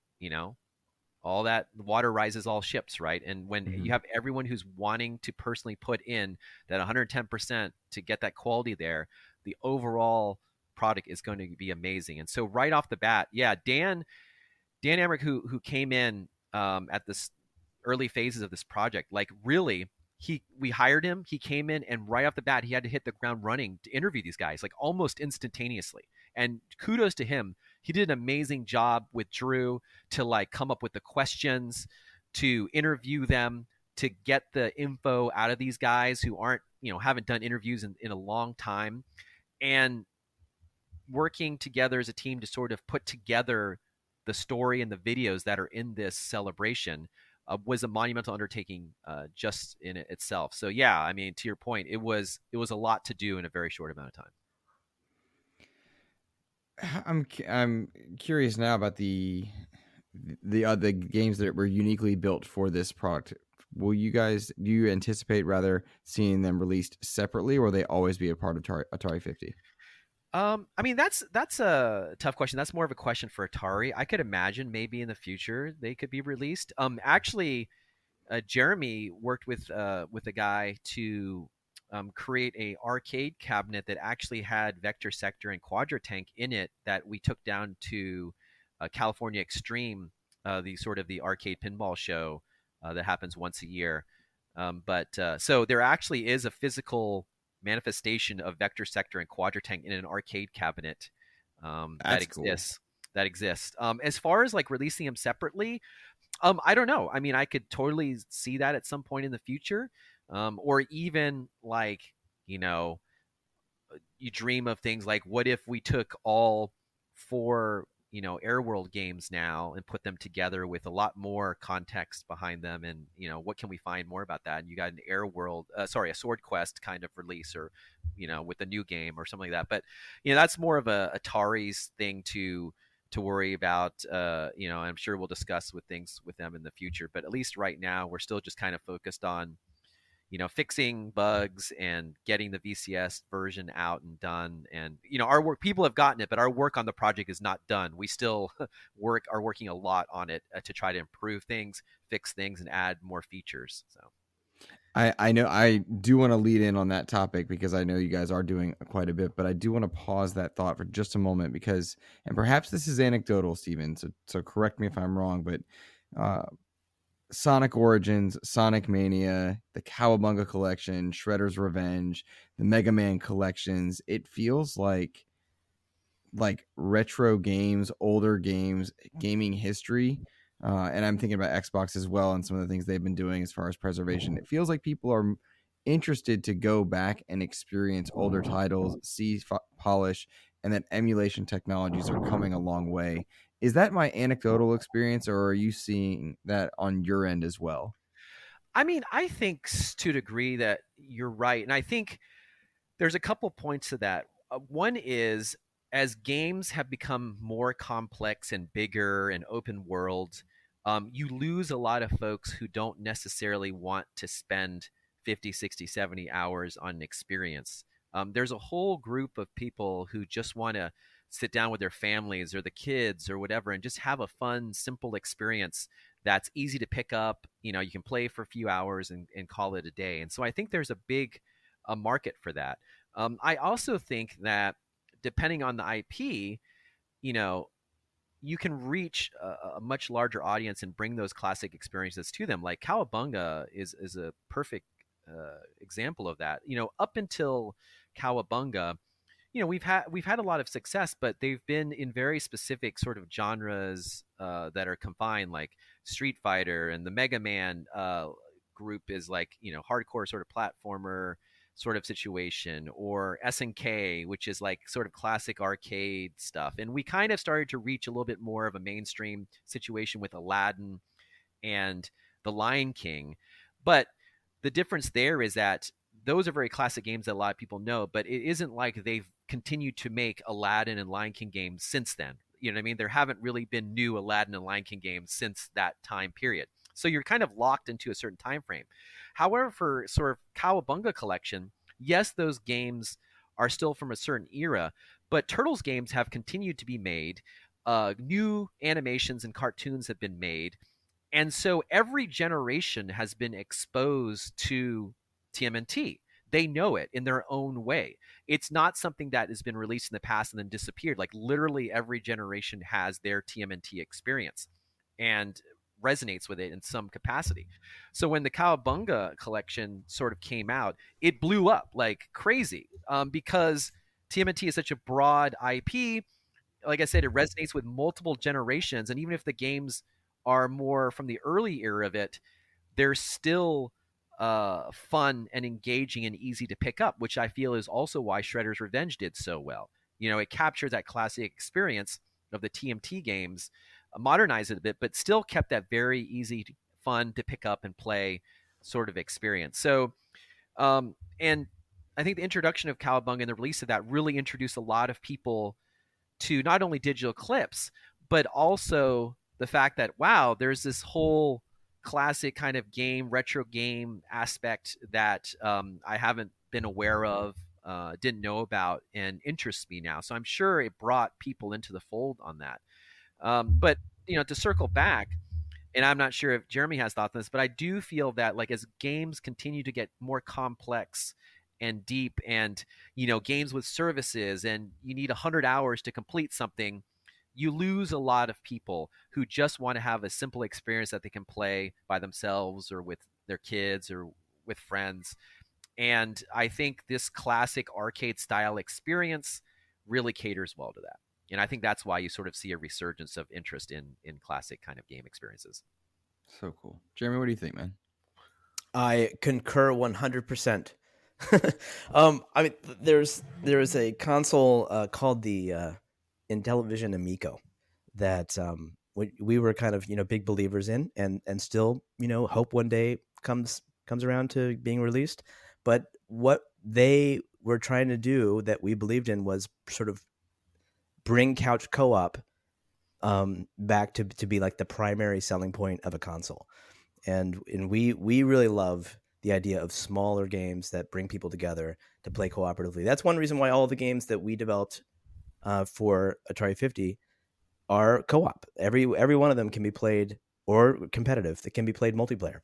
all that, water rises all ships, right? And when you have everyone who's wanting to personally put in that 110% to get that quality there, the overall product is going to be amazing. And so right off the bat, Dan Emmerich, who came in at this early phases of this project, like, really, we hired him. He came in, and right off the bat, he had to hit the ground running to interview these guys, like, almost instantaneously. And kudos to him. He did an amazing job with Drew to, like, come up with the questions, to interview them, to get the info out of these guys who aren't, haven't done interviews in a long time, and working together as a team to sort of put together the story and the videos that are in this celebration was a monumental undertaking just in it itself. So yeah, I mean, to your point, it was a lot to do in a very short amount of time. I'm curious now about the games that were uniquely built for this product. Do you anticipate rather seeing them released separately, or will they always be a part of Atari 50? I mean, that's a tough question. That's more of a question for Atari. I could imagine maybe in the future they could be released. Actually, Jeremy worked with a guy to create a arcade cabinet that actually had Vector Sector and Quadratank in it that we took down to California Extreme, the arcade pinball show that happens once a year. So there actually is a physical manifestation of Vector Sector and Quadratank in an arcade cabinet that exists. Cool. That exists. As far as like releasing them separately, I don't know. I mean, I could totally see that at some point in the future, or even like, you dream of things like, what if we took all 4 Airworld games now and put them together with a lot more context behind them, and what can we find more about that? And you got an Airworld, a Sword Quest kind of release, or with a new game or something like that. But that's more of a Atari's thing to worry about. I'm sure we'll discuss with things with them in the future. But at least right now, we're still just kind of focused on fixing bugs and getting the VCS version out and done. And, our work, people have gotten it, but our work on the project is not done. We still are working a lot on it to try to improve things, fix things, and add more features. So I know I do want to lead in on that topic, because I know you guys are doing quite a bit, but I do want to pause that thought for just a moment, because, and perhaps this is anecdotal, Steven, so correct me if I'm wrong, but Sonic Origins, Sonic Mania, the Cowabunga Collection, Shredder's Revenge, the Mega Man collections, it feels like retro games, older games, gaming history. And I'm thinking about Xbox as well and some of the things they've been doing as far as preservation. It feels like people are interested to go back and experience older titles, see polish, and that emulation technologies are coming a long way. Is that my anecdotal experience, or are you seeing that on your end as well? I mean, I think to a degree that you're right. And I think there's a couple points to that. One is as games have become more complex and bigger and open world, you lose a lot of folks who don't necessarily want to spend 50, 60, 70 hours on an experience. There's a whole group of people who just want to sit down with their families or the kids or whatever and just have a fun, simple experience that's easy to pick up. You can play for a few hours and call it a day. And so I think there's a big market for that. I also think that depending on the IP, you know, you can reach a much larger audience and bring those classic experiences to them. Like Cowabunga is a perfect example of that. Up until Cowabunga, we've had a lot of success, but they've been in very specific sort of genres that are confined, like Street Fighter, and the Mega Man group is like hardcore sort of platformer sort of situation, or SNK, which is like sort of classic arcade stuff. And we kind of started to reach a little bit more of a mainstream situation with Aladdin and The Lion King. But the difference there is that those are very classic games that a lot of people know, but it isn't like they've continued to make Aladdin and Lion King games since then. You know what I mean? There haven't really been new Aladdin and Lion King games since that time period. So you're kind of locked into a certain time frame. However, for sort of Cowabunga collection, yes, those games are still from a certain era, but Turtles games have continued to be made. New animations and cartoons have been made. And so every generation has been exposed to TMNT. They know it in their own way. It's not something that has been released in the past and then disappeared. Like literally every generation has their TMNT experience and resonates with it in some capacity. So when the Cowabunga collection sort of came out, it blew up like crazy because TMNT is such a broad IP. Like I said, it resonates with multiple generations. And even if the games are more from the early era of it, they're still fun and engaging and easy to pick up, which I feel is also why Shredder's Revenge did so well. It captured that classic experience of the TMT games, modernized it a bit, but still kept that very easy, fun to pick up and play sort of experience. So, and I think the introduction of Cowabunga and the release of that really introduced a lot of people to not only Digital Eclipse, but also the fact that, wow, there's this whole classic kind of game, retro game aspect that I haven't been aware of, didn't know about, and interests me now. So I'm sure it brought people into the fold on that. But to circle back, and I'm not sure if Jeremy has thoughts on this, but I do feel that like as games continue to get more complex and deep, and games with services, and you need 100 hours to complete something, you lose a lot of people who just want to have a simple experience that they can play by themselves or with their kids or with friends. And I think this classic arcade style experience really caters well to that. And I think that's why you sort of see a resurgence of interest in classic kind of game experiences. So cool. Jeremy, what do you think, man? I concur 100%. I mean, there's a console called the Intellivision Amico that we were kind of big believers in, and still hope one day comes around to being released. But what they were trying to do that we believed in was sort of bring couch co-op back to be like the primary selling point of a console, and we really love the idea of smaller games that bring people together to play cooperatively. That's one reason why all the games that we developed for Atari 50 are co-op. Every one of them can be played, or competitive. That can be played multiplayer.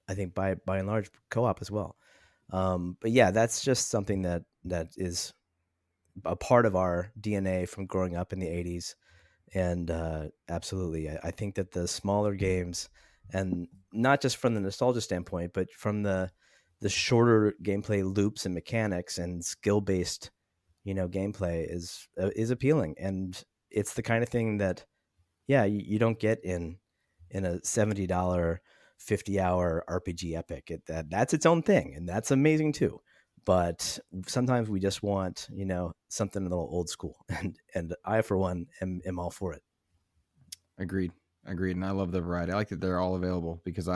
I think by and large co-op as well. But yeah, that's just something that is a part of our DNA from growing up in the 80s. And absolutely, I think that the smaller games, and not just from the nostalgia standpoint, but from the shorter gameplay loops and mechanics and skill based, gameplay is appealing, and it's the kind of thing that you don't get in a $70 50-hour RPG epic. That's its own thing, and that's amazing too. But sometimes we just want something a little old school, and I for one am all for it. Agreed. And I love the variety. I like that they're all available because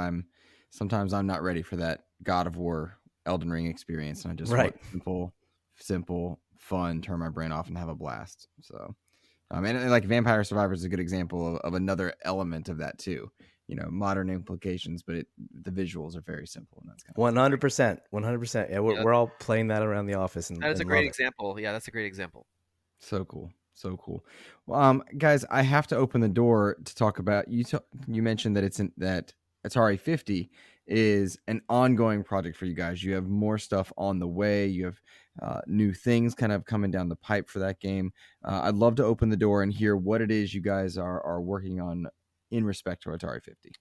sometimes I'm not ready for that God of War Elden Ring experience, and I just Right. want simple, fun, turn my brain off and have a blast. So, and like Vampire Survivor is a good example of another element of that too. Modern implications, but the visuals are very simple, and that's kind of 100%. 100%. Yeah, we're all playing that around the office, and That is a and great love it. example. Yeah, that's a great example. so cool. So cool. Well, guys, I have to open the door to talk about you. You mentioned that that Atari 50 is an ongoing project for you guys. You have more stuff on the way. You have new things kind of coming down the pipe for that game. I'd love to open the door and hear what it is you guys are working on in respect to Atari 50.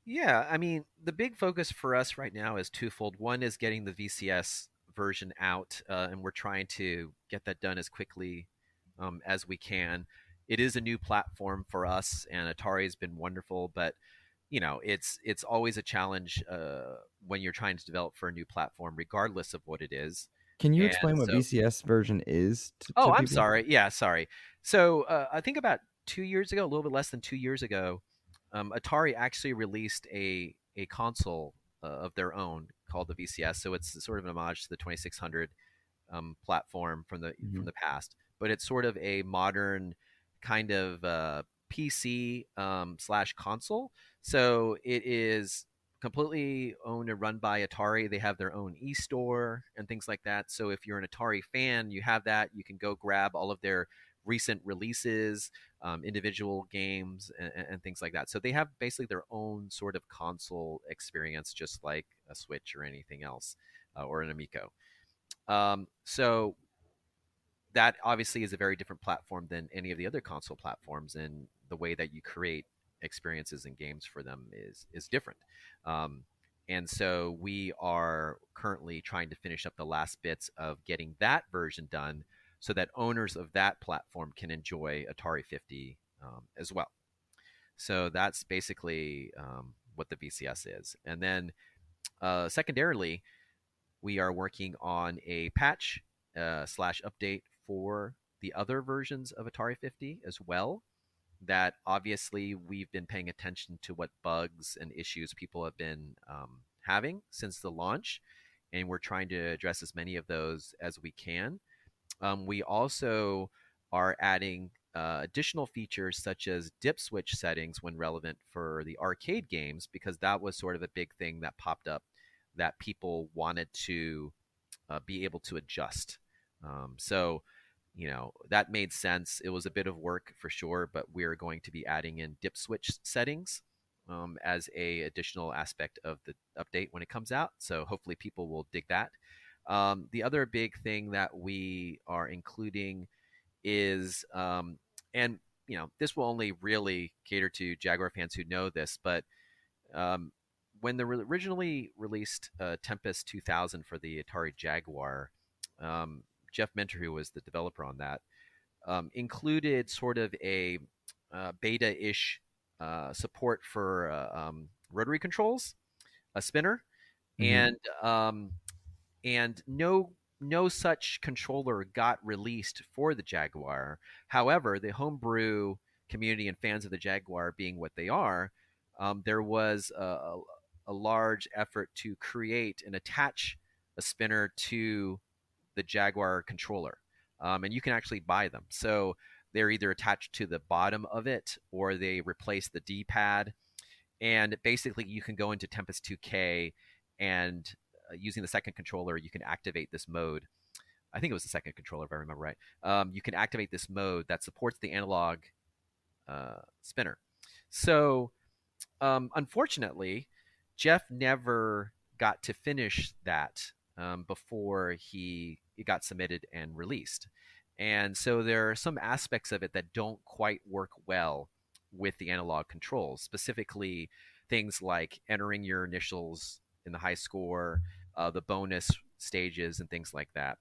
Yeah, I mean, the big focus for us right now is twofold. One is getting the VCS version out, and we're trying to get that done as quickly as we can. It is a new platform for us, and Atari has been wonderful, but it's always a challenge when you're trying to develop for a new platform, regardless of what it is. Can you And explain what so, VCS version is oh, to I'm people? sorry. Yeah, sorry. So I think about 2 years ago, a little bit less than 2 years ago, Atari actually released a console of their own called the VCS. So it's sort of an homage to the 2600 platform from Mhm. the past, but it's sort of a modern kind of PC slash console. So it is completely owned and run by Atari. They have their own e-store and things like that. So if you're an Atari fan, you have that. You can go grab all of their recent releases, individual games, and things like that. So they have basically their own sort of console experience, just like a Switch or anything else, or an Amico. So that obviously is a very different platform than any of the other console platforms, and the way that you create experiences and games for them is different. Um, and so we are currently trying to finish up the last bits of getting that version done, so that owners of that platform can enjoy Atari 50 as well. So that's basically what the VCS is. And then secondarily, we are working on a patch slash update for the other versions of Atari 50 as well. That obviously we've been paying attention to what bugs and issues people have been having since the launch, and we're trying to address as many of those as we can. We also are adding additional features such as dip switch settings when relevant for the arcade games, because that was sort of a big thing that popped up that people wanted to be able to adjust. So, that made sense. It was a bit of work for sure, but we're going to be adding in dip switch settings as a additional aspect of the update when it comes out. So hopefully people will dig that. The other big thing that we are including is, and this will only really cater to Jaguar fans who know this, but um, when they originally released Tempest 2000 for the Atari Jaguar, Jeff Mentor, who was the developer on that, included sort of a beta-ish support for rotary controls, a spinner, Mhm. and no such controller got released for the Jaguar. However, the homebrew community and fans of the Jaguar being what they are, there was a large effort to create and attach a spinner to the Jaguar controller. And you can actually buy them. So they're either attached to the bottom of it, or they replace the D-pad. And basically, you can go into Tempest 2K, and using the second controller, you can activate this mode. I think it was the second controller, if I remember right. You can activate this mode that supports the analog spinner. So, unfortunately, Jeff never got to finish that before it got submitted and released. And so there are some aspects of it that don't quite work well with the analog controls, specifically things like entering your initials in the high score, the bonus stages, and things like that.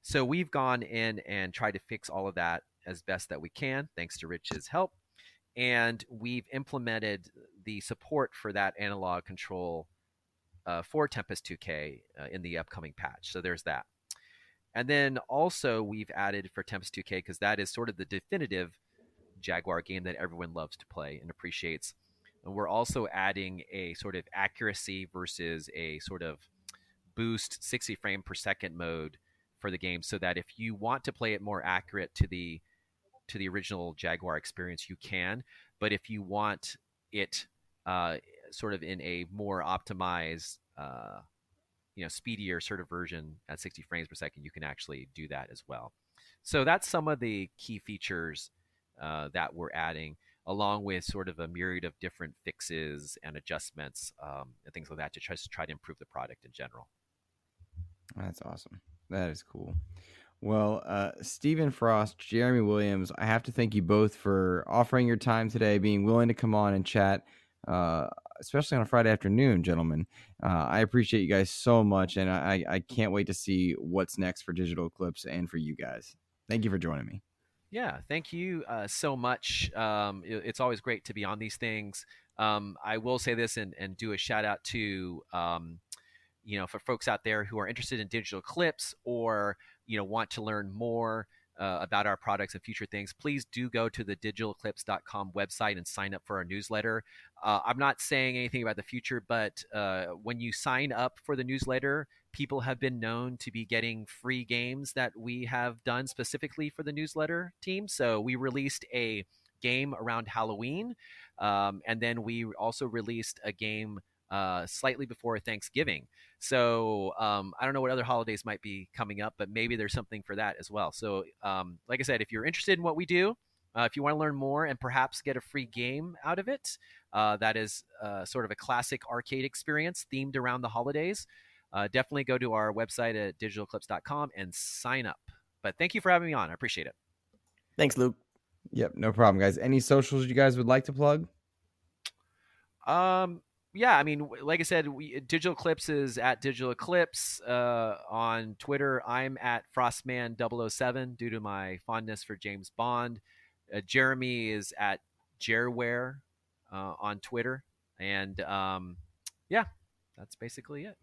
So we've gone in and tried to fix all of that as best that we can, thanks to Rich's help. And we've implemented the support for that analog control for Tempest 2K in the upcoming patch. So there's that. And then also we've added for Tempest 2K, because that is sort of the definitive Jaguar game that everyone loves to play and appreciates. And we're also adding a sort of accuracy versus a sort of boost 60 frame per second mode for the game, so that if you want to play it more accurate to the original Jaguar experience, you can. But if you want it sort of in a more optimized, speedier sort of version at 60 frames per second, you can actually do that as well. So that's some of the key features that we're adding, along with sort of a myriad of different fixes and adjustments and things like that to try to improve the product in general. That's awesome. That is cool. Well, Stephen Frost, Jeremy Williams, I have to thank you both for offering your time today, being willing to come on and chat, especially on a Friday afternoon, gentlemen. I appreciate you guys so much, and I can't wait to see what's next for Digital Eclipse and for you guys. Thank you for joining me. Yeah, thank you so much. It's always great to be on these things. I will say this and do a shout out to for folks out there who are interested in Digital Eclipse, or want to learn more about our products and future things. Please do go to the digitaleclipse.com website and sign up for our newsletter. I'm not saying anything about the future, but when you sign up for the newsletter, people have been known to be getting free games that we have done specifically for the newsletter team. So we released a game around Halloween, and then we also released a game slightly before Thanksgiving. So I don't know what other holidays might be coming up, but maybe there's something for that as well. So like I said, if you're interested in what we do, if you want to learn more and perhaps get a free game out of it, that is sort of a classic arcade experience themed around the holidays, definitely go to our website at digitaleclipse.com and sign up. But thank you for having me on. I appreciate it. Thanks, Luke. Yep, no problem, guys. Any socials you guys would like to plug? Yeah, I mean, like I said, Digital Eclipse is at Digital Eclipse on Twitter. I'm at Frostman007 due to my fondness for James Bond. Jeremy is at Jaguar on Twitter. And yeah, that's basically it.